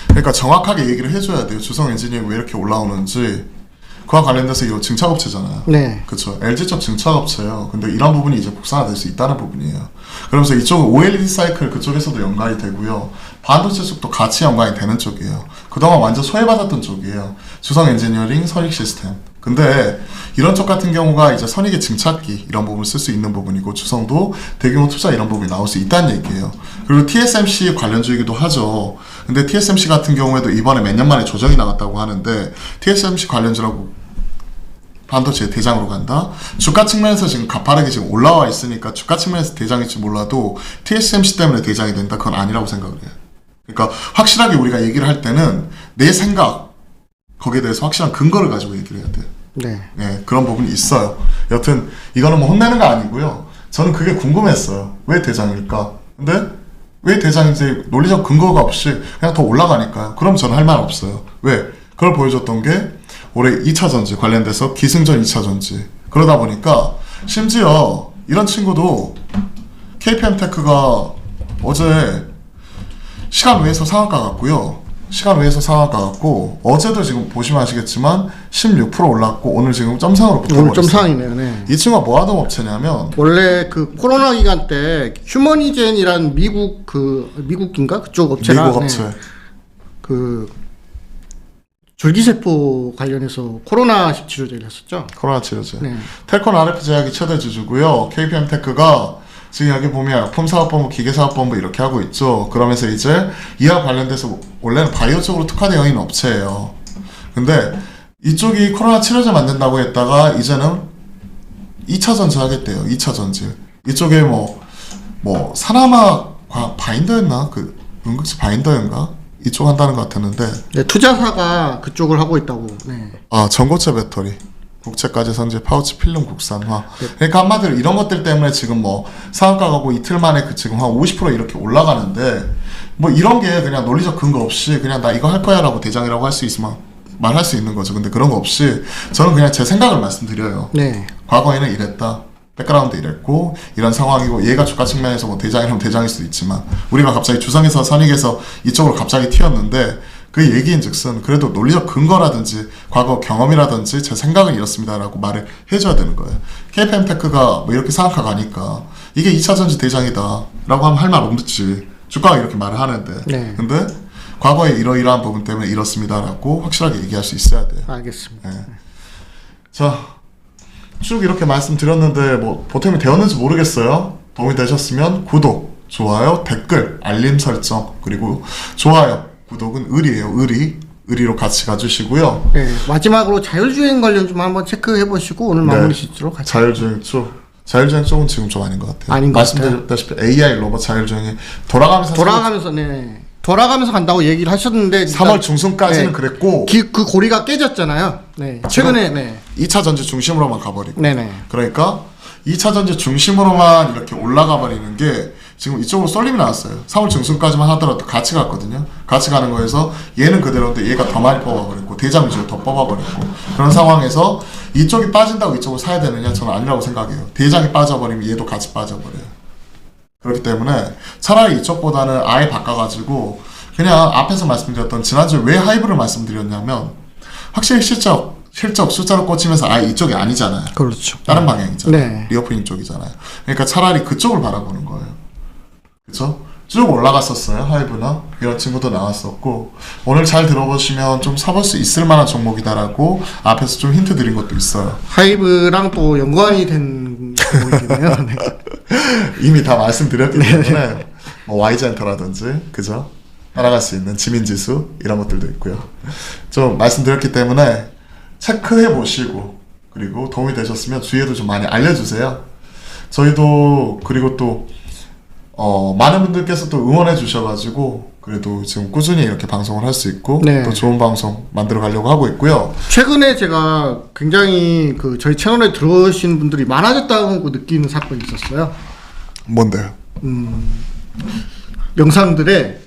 그러니까 정확하게 얘기를 해줘야 돼요. 주성 엔지니어링 왜 이렇게 올라오는지. 그와 관련돼서 이거 증착업체잖아요. 네. 그렇죠. LG 쪽 증착업체예요. 근데 이런 부분이 이제 국산화될 수 있다는 부분이에요. 그러면서 이쪽은 OLED 사이클 그쪽에서도 연관이 되고요. 반도체 쪽도 같이 연관이 되는 쪽이에요. 그동안 완전 소외받았던 쪽이에요. 주성 엔지니어링, 선익 시스템. 근데 이런 쪽 같은 경우가 이제 선익의 증착기 이런 부분을 쓸 수 있는 부분이고 주성도 대규모 투자 이런 부분이 나올 수 있다는 얘기예요. 그리고 TSMC 관련주이기도 하죠. 근데 TSMC 같은 경우에도 이번에 몇 년 만에 조정이 나왔다고 하는데 TSMC 관련주라고 반도체 대장으로 간다. 주가 측면에서 지금 가파르게 지금 올라와 있으니까 주가 측면에서 대장일지 몰라도 TSMC 때문에 대장이 된다. 그건 아니라고 생각을 해요. 그러니까 확실하게 우리가 얘기를 할 때는 내 생각 거기에 대해서 확실한 근거를 가지고 얘기를 해야 돼요. 네. 네, 그런 부분이 있어요. 여튼 이거는 뭐 혼내는 거 아니고요. 저는 그게 궁금했어요. 왜 대장일까? 근데 왜 대장인지 논리적 근거가 없이 그냥 더 올라가니까요. 그럼 저는 할 말 없어요. 왜? 그걸 보여줬던 게 올해 2차 전지 관련돼서 기승전 2차 전지. 그러다 보니까 심지어 이런 친구도 KPM테크가 어제 시간 외에서 상한가 갔고요. 시간 위에서 상한가였고 어제도 지금 보시면 아시겠지만 16% 올랐고 오늘 지금 점상으로 오늘 붙어버렸어요. 점상이네요. 네. 이 친구가 뭐 하던 업체냐면 원래 그 코로나 기간 때 휴머니젠이란 미국인가 그쪽 업체랑 미국 업체. 네, 그 줄기세포 관련해서 코로나 치료제를 했었죠. 코로나 치료제. 네. 텔콘 RF 제약이 최대 주주고요. KPM 테크가 지금 여기 보면 약품사업본부, 기계사업본부 이렇게 하고 있죠. 그러면서 이제 이와 관련돼서 원래는 바이오 쪽으로 특화되어 있는 업체예요. 근데 이쪽이 코로나 치료제 만든다고 했다가 이제는 2차 전지 하겠대요. 2차 전지. 이쪽에 뭐 사나마 바인더였나? 그 응급실 바인더인가? 이쪽 한다는 것 같았는데. 네, 투자사가 그쪽을 하고 있다고. 네. 아, 전고체 배터리. 국채까지 선제 파우치 필름 국산화. 그러니까 한마디로 이런 것들 때문에 지금 뭐 상한가 가고 이틀 만에 그 지금 한 50% 이렇게 올라가는데 뭐 이런 게 그냥 논리적 근거 없이 그냥 나 이거 할 거야라고 대장이라고 할 수 있으면 말할 수 있는 거죠. 근데 그런 거 없이 저는 그냥 제 생각을 말씀드려요. 네. 과거에는 이랬다. 백그라운드 이랬고 이런 상황이고 얘가 주가 측면에서 뭐 대장이라면 대장일 수도 있지만 우리가 갑자기 주성에서 선익에서 이쪽으로 갑자기 튀었는데 그 얘기인즉슨 그래도 논리적 근거라든지 과거 경험이라든지 제 생각은 이렇습니다라고 말을 해줘야 되는 거예요. KPM 테크가 뭐 이렇게 상한가 가니까 이게 2차 전지 대장이다 라고 하면 할 말 없지. 주가가 이렇게 말을 하는데 네. 근데 과거에 이러이러한 부분 때문에 이렇습니다라고 확실하게 얘기할 수 있어야 돼요. 알겠습니다. 네. 자, 쭉 이렇게 말씀드렸는데 뭐 보탬이 되었는지 모르겠어요. 도움이 되셨으면 구독, 좋아요, 댓글, 알림 설정 그리고 좋아요, 구독은 을이에요. 의리로 같이 가주시고요. 네. 마지막으로 자율주행 관련 좀 한번 체크해 보시고 오늘 마무리 짓도록 하죠. 자율주행 쪽은 지금 좀 아닌 것 같아요. 아닌 것 말씀드렸다시피 AI 로봇 자율주행이 돌아가면서 간다고 얘기를 하셨는데 3월 중순까지는 네. 그랬고 그 고리가 깨졌잖아요. 네. 최근에 네. 2차 전지 중심으로만 가버리고 네네. 그러니까 2차 전지 중심으로만 이렇게 올라가 버리는 게 지금 이쪽으로 쏠림이 나왔어요. 3월 중순까지만 하더라도 같이 갔거든요. 같이 가는 거에서 얘는 그대로인데 얘가 더 많이 뽑아버렸고 대장 위주로 더 뽑아버렸고 그런 상황에서 이쪽이 빠진다고 이쪽을 사야 되느냐? 저는 아니라고 생각해요. 대장이 빠져버리면 얘도 같이 빠져버려요. 그렇기 때문에 차라리 이쪽보다는 아예 바꿔가지고 그냥 앞에서 말씀드렸던 지난주에 왜 하이브를 말씀드렸냐면 확실히 실적 숫자로 꽂히면서 아예 이쪽이 아니잖아요. 그렇죠. 다른 방향이잖아요. 네. 리오프닝 쪽이잖아요. 그러니까 차라리 그쪽을 바라보는 거예요. 그쵸? 쭉 올라갔었어요. 하이브나 이런 친구도 나왔었고 오늘 잘 들어보시면 좀 사볼 수 있을 만한 종목이다라고 앞에서 좀 힌트 드린 것도 있어요. 하이브랑 또 연관이 된 종목이네요. 네. 이미 다 말씀드렸기 때문에 뭐 Y젠터라든지 그죠? 따라갈 수 있는 지민지수 이런 것들도 있고요. 좀 말씀드렸기 때문에 체크해 보시고 그리고 도움이 되셨으면 주위에도 좀 많이 알려주세요. 저희도 그리고 또 많은 분들께서 또 응원해 주셔가지고 그래도 지금 꾸준히 이렇게 방송을 할 수 있고 네. 또 좋은 방송 만들어 가려고 하고 있고요. 최근에 제가 굉장히 그 저희 채널에 들어오신 분들이 많아졌다고 느끼는 사건이 있었어요. 뭔데요? 영상들에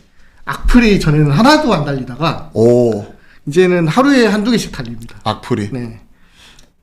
악플이 전에는 하나도 안 달리다가 오, 이제는 하루에 한두 개씩 달립니다. 악플이. 네.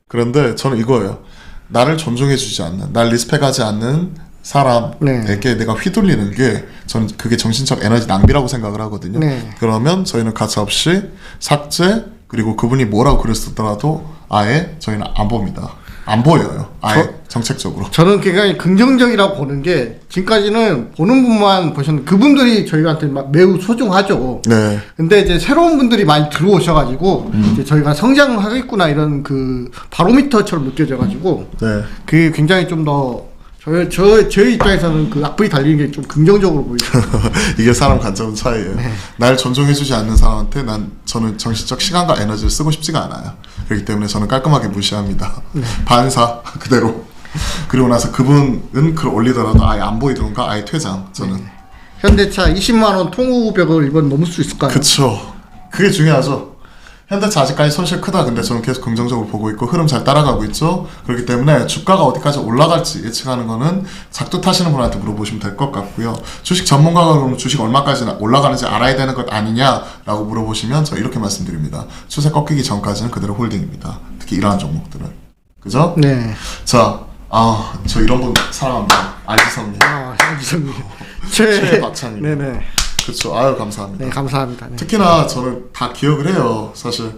그런데 저는 이거예요. 나를 존중해 주지 않는, 날 리스펙하지 않는 사람에게 내가 휘둘리는 게 저는 그게 정신적 에너지 낭비라고 생각을 하거든요. 네. 그러면 저희는 가차 없이 삭제 그리고 그분이 뭐라고 글을 쓰더라도 아예 저희는 안 봅니다. 안 보여요. 아예 정책적으로. 저는 굉장히 긍정적이라고 보는 게 지금까지는 보는 분만 보셨는데 그분들이 저희한테 막 매우 소중하죠. 네. 근데 이제 새로운 분들이 많이 들어오셔가지고 이제 저희가 성장하겠구나 이런 그 바로미터처럼 느껴져가지고 네. 그게 굉장히 좀 더 저희 입장에서는 그 악플이 달리는 게 좀 긍정적으로 보이죠. 이게 사람 관점 차이예요. 네. 날 존중해주지 않는 사람한테 저는 정신적 시간과 에너지를 쓰고 싶지가 않아요. 그렇기 때문에 저는 깔끔하게 무시합니다. 네. 반사 그대로. 그리고 나서 그분은 글 올리더라도 아예 안 보이던가 아예 퇴장. 저는. 네. 현대차 20만 원 통후벽을 이번 넘을 수 있을까요? 그쵸. 그게 중요하죠. 현대차 아직까지 손실 크다. 근데 저는 계속 긍정적으로 보고 있고 흐름 잘 따라가고 있죠. 그렇기 때문에 주가가 어디까지 올라갈지 예측하는 거는 작두 타시는 분한테 물어보시면 될 것 같고요. 주식 전문가가 그러면 주식 얼마까지 올라가는지 알아야 되는 것 아니냐라고 물어보시면 저 이렇게 말씀드립니다. 추세 꺾이기 전까지는 그대로 홀딩입니다. 특히 이러한 종목들은. 그죠? 네. 자, 저 이런 분 사랑합니다. 알지성님. 현지성님. 최박찬님. 네네. 그렇죠. 아유 감사합니다. 네, 감사합니다. 네. 특히나 저는 다 기억을 해요. 사실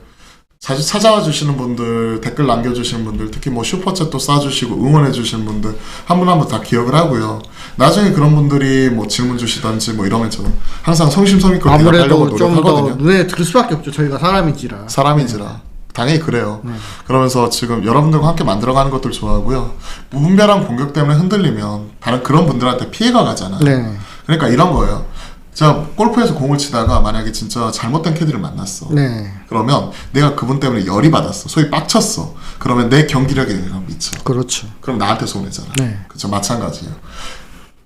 자주 찾아와 주시는 분들, 댓글 남겨주시는 분들, 특히 뭐 슈퍼챗도 쏴주시고 응원해 주시는 분들 한 분 한 분 다 기억을 하고요. 나중에 그런 분들이 뭐 질문 주시던지 뭐 이러면 저는 항상 성심성의껏 대답하려고 아무래도 좀 더 노력하거든요. 눈에 들 수밖에 없죠. 저희가 사람인지라. 사람인지라 당연히 그래요. 그러면서 지금 여러분들과 함께 만들어가는 것들 좋아하고요. 무분별한 공격 때문에 흔들리면 다른 그런 분들한테 피해가 가잖아요. 네. 그러니까 이런 거예요. 제가 골프에서 공을 치다가 만약에 진짜 잘못된 캐디를 만났어. 네. 그러면 내가 그분 때문에 열이 받았어. 소위 빡쳤어. 그러면 내 경기력에 영향을 미쳐. 그렇죠. 그럼 나한테 손해잖아. 네. 그쵸. 마찬가지예요.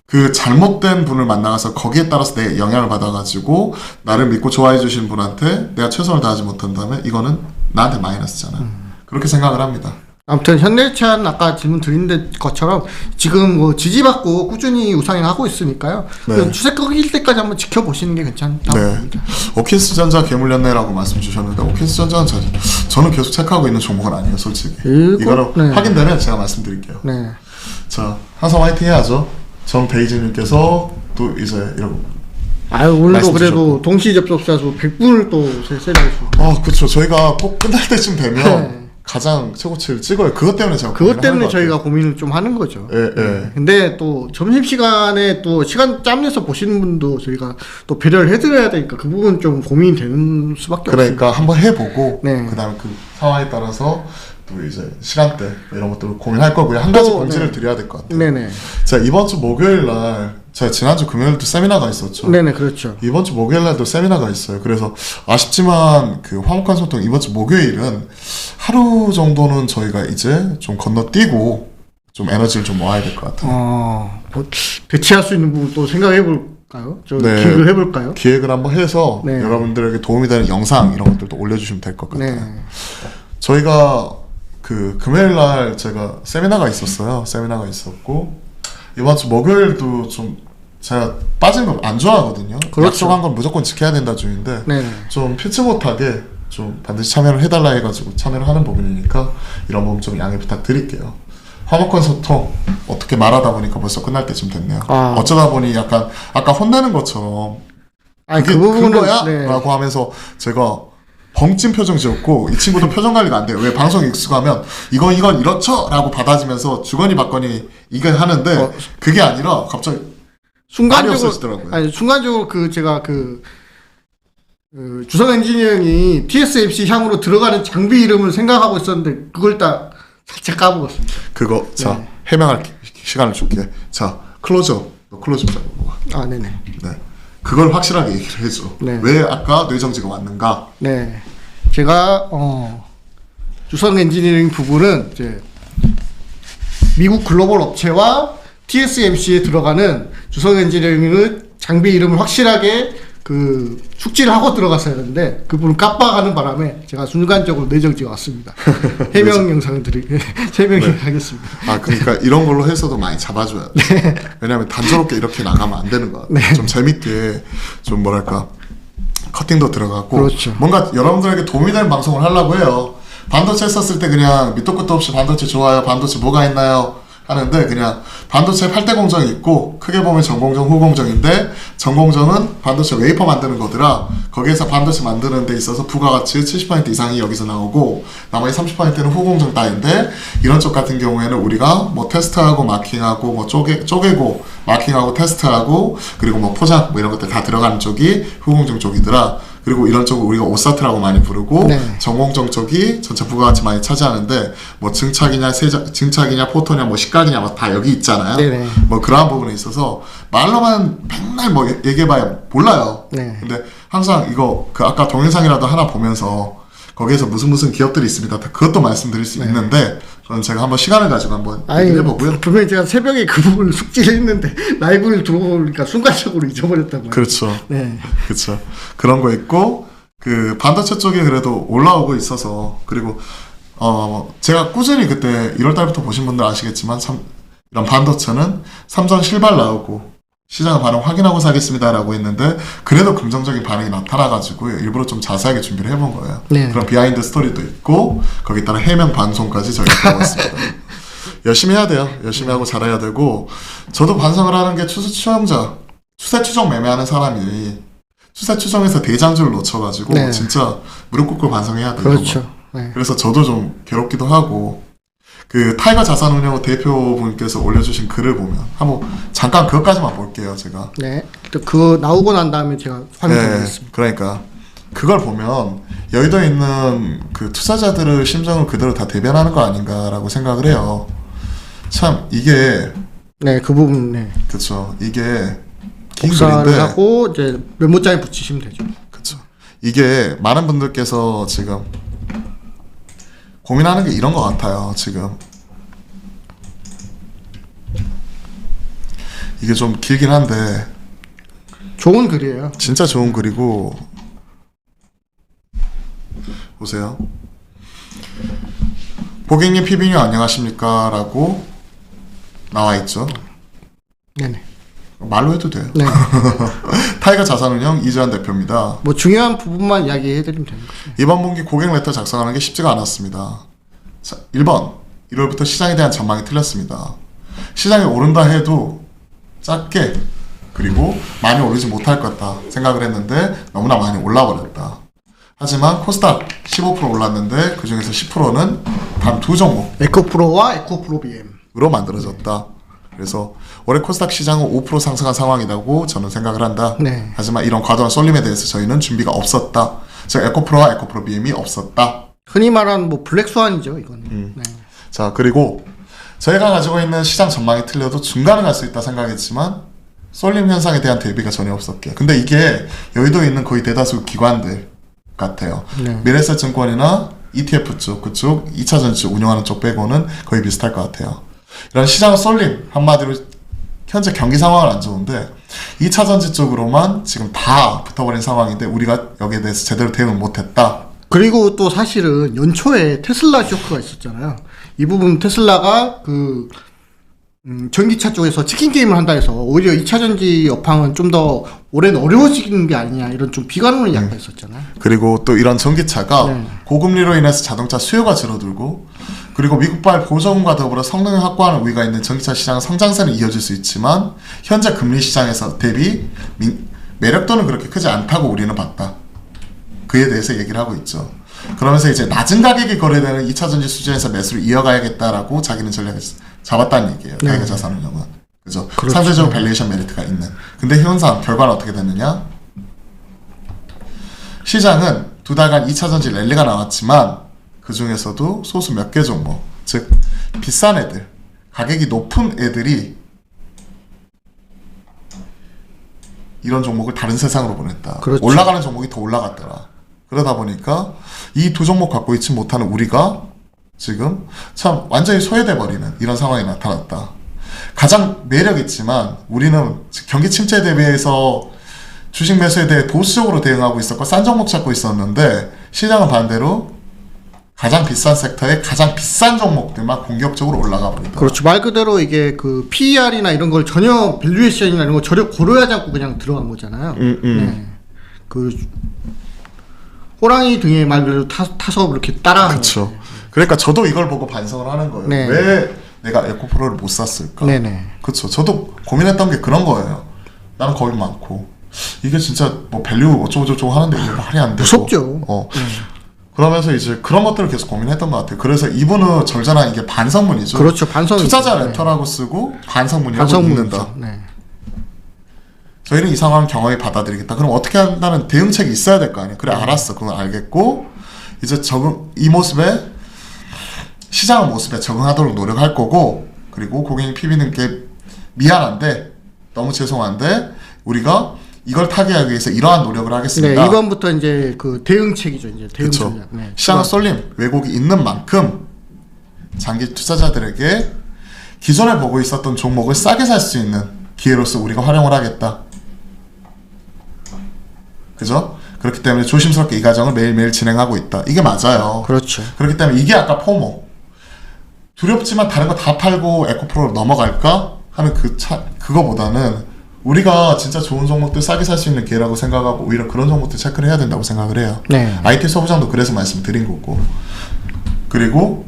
그 잘못된 분을 만나서 거기에 따라서 내 영향을 받아가지고 나를 믿고 좋아해 주신 분한테 내가 최선을 다하지 못한다면 이거는 나한테 마이너스잖아. 그렇게 생각을 합니다. 아무튼 현대차는 아까 질문 드린 것처럼 지금 뭐 지지받고 꾸준히 우상향 하고 있으니까요. 네. 추세 꺾일 때까지 한번 지켜보시는 게 괜찮다고 네. 봅니다. 오키스전자 괴물연내라고 말씀 주셨는데 오키스전자는 저는 계속 체크하고 있는 종목은 아니에요, 솔직히. 이거는 네. 확인되면 제가 말씀드릴게요. 네. 자, 항상 화이팅 해야죠. 정베이지님께서 또 이제 이러고. 아유, 오늘도 말씀 그래도 주셨고. 동시 접속자 수 100분을 또 세려주고. 그쵸. 저희가 꼭 끝날 때쯤 되면 네. 가장 최고치를 찍어요. 그것 때문에 제가 그것 때문에 고민을 하는 것 저희가 같아요. 고민을 좀 하는 거죠. 예, 예. 근데 또 점심시간에 또 시간 짬내서 보시는 분도 저희가 또 배려를 해드려야 되니까 그 부분 좀 고민이 되는 수밖에 그러니까 한번 해보고 네. 그다음에 그 상황에 따라서 또 이제 시간대 이런 것들을 고민할 거고요. 한 가지 또, 공지를 네. 드려야 될 것 같아요. 네네. 자, 이번 주 목요일 날 제가 지난주 금요일도 세미나가 있었죠. 네네, 그렇죠. 이번 주 목요일 날도 세미나가 있어요. 그래서 아쉽지만 그 화목한 소통 이번 주 목요일은 하루 정도는 저희가 이제 좀 건너뛰고 좀 에너지를 좀 모아야 될 것 같아요. 뭐 대체할 수 있는 부분 또 생각해 볼까요? 저 네. 기획을 해볼까요? 기획을 한번 해서 네. 여러분들에게 도움이 되는 영상 이런 것들도 올려주시면 될 것 같아요. 네. 저희가 그 금요일 날 제가 세미나가 있었어요. 세미나가 있었고 이번 주 목요일도 좀 제가 빠진 거 안 좋아하거든요. 그렇죠. 약속한 건 무조건 지켜야 된다 주의인데 네네. 좀 피치 못하게 좀 반드시 참여를 해달라 해가지고 참여를 하는 부분이니까 이런 부분 좀 양해 부탁드릴게요. 화목한 소통 어떻게 말하다 보니까 벌써 끝날 때쯤 됐네요. 어쩌다 보니 약간 아까 혼내는 것처럼 아니, 그게 그 부분은 그거야? 네. 라고 하면서 제가 벙찐 표정 지었고 이 친구도 표정 관리가 안 돼요. 왜 방송 익숙하면 이건 이렇죠? 라고 받아주면서 주거니 받거니 이게 하는데 그게 아니라 갑자기 말이 없어지더라고요. 순간적으로 그 제가 그 주성 엔지니어링이 TSMC 향으로 들어가는 장비 이름을 생각하고 있었는데 그걸 딱 살짝 까먹었습니다. 그거 자 네. 해명할 시간을 줄게. 자 클로즈업 너 클로즈업 잡아봐. 네네. 네. 그걸 확실하게 얘기를 해줘. 네. 왜 아까 뇌정지가 왔는가? 네. 제가 주성 엔지니어링 부분은 이제 미국 글로벌 업체와 TSMC에 들어가는 주성 엔지니어링의 장비 이름을 확실하게 그 숙지를 하고 들어갔어야 했는데 그 부분을 깜빡하는 바람에 제가 순간적으로 뇌정지가 왔습니다. 해명 영상을 하겠습니다. 그러니까 이런 걸로 해서도 많이 잡아줘야 돼. 왜냐면 단조롭게 이렇게 나가면 안 되는 거야. 좀 재밌게 좀 뭐랄까 커팅도 들어가고 그렇죠. 뭔가 여러분들에게 도움이 되는 방송을 하려고 해요. 반도체 썼을 때 그냥 밑도 끝도 없이 반도체 좋아요. 반도체 뭐가 있나요? 하는데 그냥 반도체 8대 공정이 있고 크게 보면 전공정, 후공정인데 전공정은 반도체 웨이퍼 만드는 거더라. 거기에서 반도체 만드는 데 있어서 부가가치 70% 이상이 여기서 나오고 나머지 30%는 후공정 따윈데 이런 쪽 같은 경우에는 우리가 뭐 테스트하고 마킹하고 뭐 쪼개고 마킹하고 테스트하고 그리고 뭐 포장 뭐 이런 것들 다 들어가는 쪽이 후공정 쪽이더라. 그리고 이런 쪽을 우리가 오사트라고 많이 부르고 네. 전공정 쪽이 전체 부가가치 많이 차지하는데 뭐 증착이냐 포토냐 뭐 식각이냐 뭐 다 여기 있잖아요. 네네. 뭐 그러한 부분에 있어서 말로만 맨날 뭐 얘기해봐야 몰라요. 네. 근데 항상 이거 그 아까 동영상이라도 하나 보면서 거기에서 무슨 기업들이 있습니다. 그것도 말씀드릴 수 있는데 저는 제가 한번 시간을 가지고 한번 얘기를 해보고요. 분명히 제가 새벽에 그 부분을 숙지를 했는데 라이브를 들어오니까 순간적으로 잊어버렸다고요. 그렇죠. 네. 그렇죠. 그런 거 있고 그 반도체 쪽에 그래도 올라오고 있어서 그리고 제가 꾸준히 그때 1월 달부터 보신 분들 아시겠지만 이런 반도체는 삼성 실발 나오고 시장 반응 확인하고 사겠습니다라고 했는데 그래도 긍정적인 반응이 나타나가지고 일부러 좀 자세하게 준비를 해본 거예요. 네. 그런 비하인드 스토리도 있고 거기에 따라 해명 방송까지 저희가 들어고 있습니다. 열심히 해야 돼요. 열심히 하고 잘해야 되고 저도 반성을 하는 게 추세 추정 매매하는 사람이 추세 추정에서 대장주를 놓쳐가지고 네. 진짜 무릎 꿇고 반성해야 돼요. 그렇죠. 네. 그래서 저도 좀 괴롭기도 하고 그 타이거 자산운용 대표분께서 올려주신 글을 보면 한번 잠깐 그것까지만 볼게요. 제가. 네. 또 그거 나오고 난 다음에 제가 화면 보겠습니다. 그러니까 그걸 보면 여의도에 있는 그 투자자들의 심정을 그대로 다 대변하는 거 아닌가라고 생각을 해요. 참 이게 네, 그 부분 네. 그쵸. 이게 긴 복사를 글인데 하고 이제 메모장에 붙이시면 되죠. 그쵸. 이게 많은 분들께서 지금 고민하는 게 이런 것 같아요. 지금 이게 좀 길긴 한데 좋은 글이에요. 진짜 좋은 글이고 보세요. 고객님 피비님 안녕하십니까? 라고 나와 있죠. 네네. 말로 해도 돼요. 네. 타이거 자산운용 이재환 대표입니다. 뭐 중요한 부분만 이야기해드리면 되는 거죠. 이번 분기 고객 레터 작성하는 게 쉽지가 않았습니다. 자, 1번 1월부터 시장에 대한 전망이 틀렸습니다. 시장이 오른다 해도 작게 그리고 많이 오르지 못할 것 같다 생각을 했는데 너무나 많이 올라버렸다. 하지만 코스닥 15% 올랐는데 그 중에서 10%는 단 두 종목으로 에코프로와 에코프로 BM. 만들어졌다. 그래서 올해 코스닥 시장은 5% 상승한 상황이라고 저는 생각을 한다. 네. 하지만 이런 과도한 쏠림에 대해서 저희는 준비가 없었다. 즉 에코프로와 에코프로 BM이 없었다. 흔히 말하는 뭐 블랙스완이죠, 이건. 네. 자, 그리고 저희가 가지고 있는 시장 전망이 틀려도 중간을 갈 수 있다 생각했지만 쏠림 현상에 대한 대비가 전혀 없었게. 근데 이게 여의도에 있는 거의 대다수 기관들 같아요. 네. 미래에셋증권이나 ETF 쪽, 그쪽 2차전지 쪽 운영하는 쪽 빼고는 거의 비슷할 것 같아요. 이런 시장 쏠림, 한마디로 현재 경기 상황은 안 좋은데 2차전지 쪽으로만 지금 다 붙어버린 상황인데 우리가 여기에 대해서 제대로 대응을 못했다. 그리고 또 사실은 연초에 테슬라 쇼크가 있었잖아요. 이 부분 테슬라가 그 전기차 쪽에서 치킨 게임을 한다 해서 오히려 2차전지 업황은 좀 더 올해는 어려워지는 게 아니냐 이런 좀 비관론이 약간 있었잖아요. 그리고 또 이런 전기차가 네. 고금리로 인해서 자동차 수요가 줄어들고 그리고 미국발 보조금과 더불어 성능을 확보하는 우위가 있는 전기차 시장 성장세는 이어질 수 있지만 현재 금리 시장에서 대비 매력도는 그렇게 크지 않다고 우리는 봤다. 그에 대해서 얘기를 하고 있죠. 그러면서 이제 낮은 가격에 거래되는 2차전지 수준에서 매수를 이어가야겠다라고 자기는 전략을 잡았다는 얘기예요. 네. 타이거 자산운용은. 그죠? 그렇죠. 상대적으로 밸류에이션 메리트가 있는. 근데 현상 결과는 어떻게 됐느냐? 시장은 두 달간 2차전지 랠리가 나왔지만 그 중에서도 소수 몇 개 종목, 즉 비싼 애들, 가격이 높은 애들이 이런 종목을 다른 세상으로 보냈다. 그렇죠. 올라가는 종목이 더 올라갔더라. 그러다 보니까 이 두 종목 갖고 있지 못하는 우리가 지금 참 완전히 소외돼 버리는 이런 상황이 나타났다. 가장 매력 있지만 우리는 경기 침체에 대비해서 주식 매수에 대해 보수적으로 대응하고 있었고 싼 종목 찾고 있었는데 시장은 반대로 가장 비싼 섹터의 가장 비싼 종목들만 공격적으로 올라가 버린다. 그렇죠. 말 그대로 이게 그 PER이나 이런 걸 전혀 밸류에이션이나 이런 거 전혀 고려하지 않고 그냥 들어간 거잖아요. 네. 그 호랑이 등에 말 그대로 타서 이렇게 따라하는 그렇죠. 거죠. 그러니까 저도 이걸 보고 반성을 하는 거예요. 네. 왜 내가 에코프로를 못 샀을까? 네네. 그렇죠. 저도 고민했던 게 그런 거예요. 나는 거기 많고 이게 진짜 뭐 밸류 어쩌고저쩌고 하는데 이게 말이 안 되고 무섭죠. 그러면서 이제 그런 것들을 계속 고민했던 것 같아요. 그래서 이분은 절전한 이게 반성문이죠. 그렇죠. 반성이 투자자 있죠. 레터라고 쓰고 반성문이라고 반성문이죠. 읽는다. 네. 저희는 이 상황을 경험히 받아들이겠다. 그럼 어떻게 한다는 대응책이 있어야 될 거 아니에요. 그래 알았어. 그건 알겠고 이제 이 모습에 시장 모습에 적응하도록 노력할 거고 그리고 고객님 PB님께 미안한데 너무 죄송한데 우리가 이걸 타개하기 위해서 이러한 노력을 하겠습니다. 네, 이번부터 이제 그 대응책이죠. 이제 대응 그쵸. 전략. 네. 시장 쏠림 왜곡이 있는 만큼 장기 투자자들에게 기존에 보고 있었던 종목을 싸게 살 수 있는 기회로서 우리가 활용을 하겠다. 그죠? 그렇기 때문에 조심스럽게 이 과정을 매일매일 진행하고 있다. 이게 맞아요. 그렇죠. 그렇기 때문에 이게 아까 포모. 두렵지만 다른 거 다 팔고 에코프로로 넘어갈까 하는 그거보다는 우리가 진짜 좋은 종목들 싸게 살 수 있는 기회라고 생각하고 오히려 그런 종목들 체크를 해야 된다고 생각을 해요. 네. IT 소부장도 그래서 말씀드린 거고. 그리고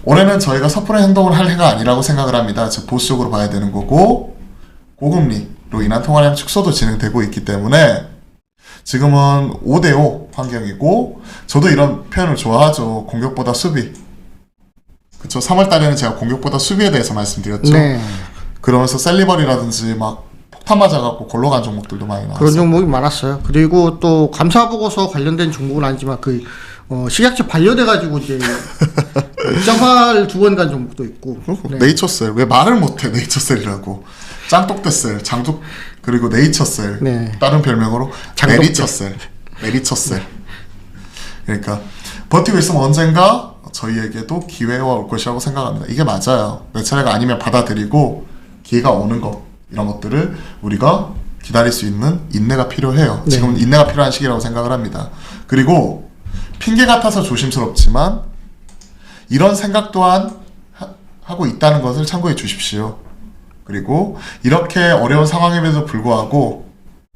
올해는 저희가 섣부른 행동을 할 해가 아니라고 생각을 합니다. 즉 보수적으로 봐야 되는 거고 고금리로 인한 통화량 축소도 진행되고 있기 때문에 지금은 5대5 환경이고 저도 이런 표현을 좋아하죠. 공격보다 수비. 그쵸. 3월 달에는 제가 공격보다 수비에 대해서 말씀드렸죠. 네. 그러면서 셀리버리라든지 막 폭탄 맞아갖고 골로 간 종목들도 많이 나왔어요. 그런 종목이 많았어요. 그리고 또 감사 보고서 관련된 종목은 아니지만 식약처 반려돼가지고 이제 입장화를 2번 간 종목도 있고. 네. 네이처셀 왜 말을 못해? 네이처셀이라고. 짱똑대셀, 장독 그리고 네이처셀. 네. 다른 별명으로 장독대. 메리처셀. 그러니까 버티고 있으면 언젠가 저희에게도 기회가 올 것이라고 생각합니다. 이게 맞아요. 내 차례가 아니면 받아들이고 기회가 오는 것 이런 것들을 우리가 기다릴 수 있는 인내가 필요해요. 네. 지금은 인내가 필요한 시기라고 생각을 합니다. 그리고 핑계 같아서 조심스럽지만 이런 생각 또한 하고 있다는 것을 참고해 주십시오. 그리고 이렇게 어려운 상황임에도 불구하고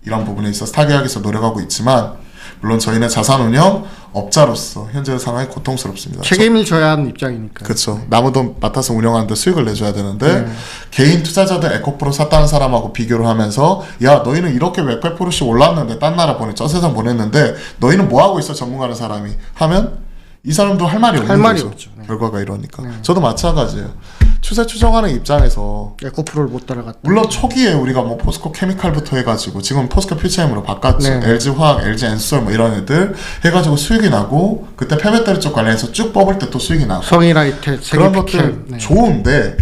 이런 부분에 있어서 타개하기 위해서 노력하고 있지만 물론 저희는 자산운용 업자로서 현재 상황이 고통스럽습니다. 책임을 져야 하는 입장이니까. 그렇죠. 남은 돈 맡아서 운영하는데 수익을 내줘야 되는데 네. 개인 투자자들 에코프로 샀다는 사람하고 비교를 하면서 야 너희는 이렇게 몇백 프로씩 올랐는데 딴 나라 저 세상 보냈는데 너희는 뭐 하고 있어 전문가는 사람이 하면 이 사람도 할 말이 없는 거죠. 없죠. 네. 결과가 이러니까. 네. 저도 마찬가지예요. 추세 추정하는 입장에서 에코프로를 못 따라갔다. 물론 초기에 우리가 뭐 포스코 케미칼부터 해가지고 지금 포스코 퓨처엠으로 바꿨죠. 네. LG 화학, LG 엔솔 뭐 이런 애들 해가지고 수익이 나고 그때 폐배터리 쪽 관련해서 쭉 뽑을 때 또 수익이 나고 성일라이텍, 그런 것들 세계피켈. 네. 좋은데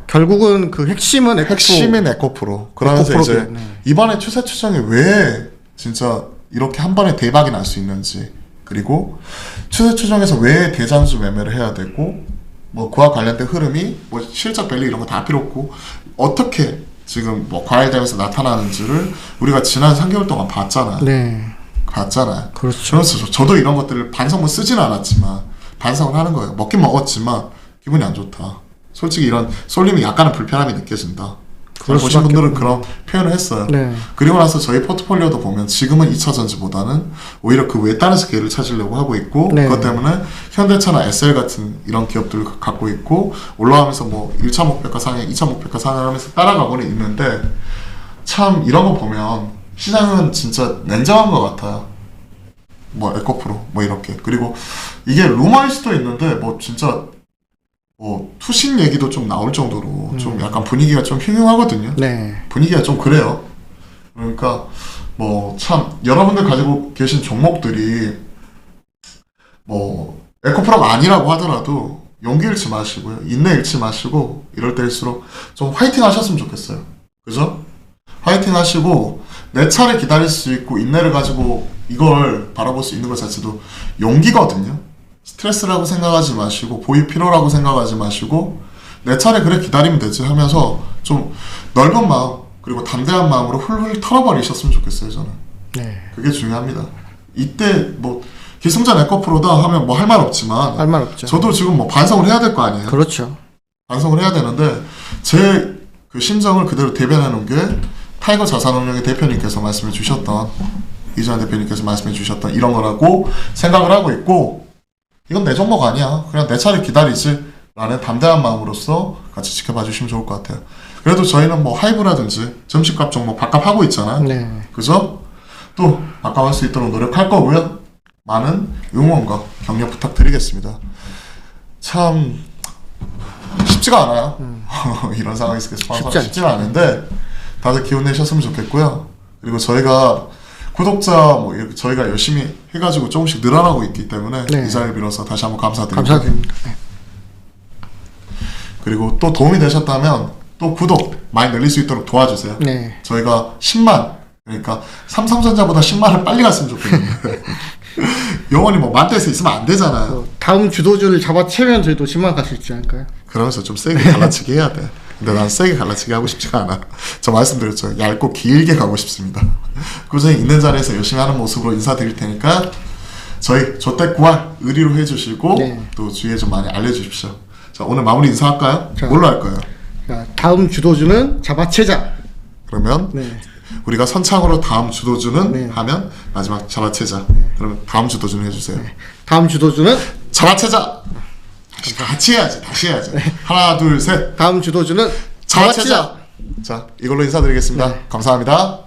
결국은 그 핵심은 에코프로. 핵심인 에코프로. 그러면서 에코프로게, 이제 네. 이번에 추세 추정이 왜 진짜 이렇게 한 번에 대박이 날 수 있는지 그리고 추세 추정에서 왜 대장주 매매를 해야 되고 뭐 그와 관련된 흐름이 뭐 실적 밸류 이런 거 다 필요 없고 어떻게 지금 뭐 과열되면서 나타나는지를 우리가 지난 3개월 동안 봤잖아요. 네. 봤잖아요. 그렇죠. 그래서 저도 이런 것들을 반성문 쓰지는 않았지만 반성을 하는 거예요. 먹긴 먹었지만 기분이 안 좋다. 솔직히 이런 쏠림이 약간은 불편함이 느껴진다. 그럴 보신 수밖에 분들은 그런 표현을 했어요. 네. 그리고 나서 저희 포트폴리오도 보면 지금은 2차전지보다는 오히려 그 외 다른 기회를 찾으려고 하고 있고 네. 그것 때문에 현대차나 SL 같은 이런 기업들을 갖고 있고 올라가면서 뭐 1차 목표가 상향, 2차 목표가 상향하면서 따라가고는 있는데 참 이런 거 보면 시장은 진짜 냉정한 것 같아요. 뭐 에코프로 뭐 이렇게 그리고 이게 루머일 수도 있는데 뭐 진짜 뭐 투신 얘기도 좀 나올 정도로 좀 약간 분위기가 좀 흉흉하거든요. 네. 분위기가 좀 그래요. 그러니까 뭐 참 여러분들 가지고 계신 종목들이 뭐 에코프로가 아니라고 하더라도 용기 잃지 마시고요. 인내 잃지 마시고 이럴 때일수록 좀 화이팅 하셨으면 좋겠어요. 그죠? 화이팅 하시고 내 차례 기다릴 수 있고 인내를 가지고 이걸 바라볼 수 있는 것 자체도 용기거든요. 스트레스라고 생각하지 마시고 보유 필요라고 생각하지 마시고 내 차례 그래 기다리면 되지 하면서 좀 넓은 마음 그리고 담대한 마음으로 훌훌 털어버리셨으면 좋겠어요. 저는 네. 그게 중요합니다. 이때 뭐 기승전 에코프로다 하면 뭐 할 말 없지만 할 말 없죠. 저도 지금 뭐 반성을 해야 될 거 아니에요. 그렇죠. 반성을 해야 되는데 제 그 심정을 그대로 대변해 놓은 게 타이거 자산운용의 대표님께서 말씀해 주셨던 이주환 대표님께서 말씀해 주셨던 이런 거라고 생각을 하고 있고 이건 내 종목 아니야. 그냥 내 차례 기다리지. 라는 담대한 마음으로서 같이 지켜봐 주시면 좋을 것 같아요. 그래도 저희는 뭐 하이브라든지 점심값 종목 밥값하고 있잖아요. 네. 그죠? 또 밥값할 수 있도록 노력할 거고요. 많은 응원과 격려 부탁드리겠습니다. 참 쉽지가 않아요. 이런 상황에서 계속 방송하기 쉽지는 않은데 다들 기운 내셨으면 좋겠고요. 그리고 저희가 구독자 뭐 이렇게 저희가 열심히 해가지고 조금씩 늘어나고 있기 때문에 네. 이 자리를 빌어서 다시 한번 감사드립니다. 감사드립니다. 네. 그리고 또 도움이 되셨다면 또 구독 많이 늘릴 수 있도록 도와주세요. 네. 저희가 10만 그러니까 삼성전자보다 10만을 빨리 갔으면 좋겠는데 영원히 뭐 만대에서 있으면 안 되잖아요. 다음 주도주를 잡아채면 저희도 10만 갈 수 있지 않을까요? 그러면서 좀 세게 갈라치기 해야 돼. 근데 난 세게 갈라치기 하고 싶지가 않아. 저 말씀드렸죠. 얇고 길게 가고 싶습니다. 꾸준히 있는 자리에서 열심히 하는 모습으로 인사드릴 테니까 저희 조태구알 의리로 해주시고 네. 또 주위에 좀 많이 알려주십시오. 자 오늘 마무리 인사할까요? 자. 뭘로 할까요? 자, 다음 주도주는 잡아채자. 그러면 네. 우리가 선창으로 다음 주도주는 네. 하면 마지막 잡아채자. 그러면 다음 주도주는 해주세요. 다음 주도주는 잡아채자. 같이 해야지. 다시 해야지. 하나 둘 셋. 다음 주도주는 잡아채자. 자 이걸로 인사드리겠습니다. 감사합니다.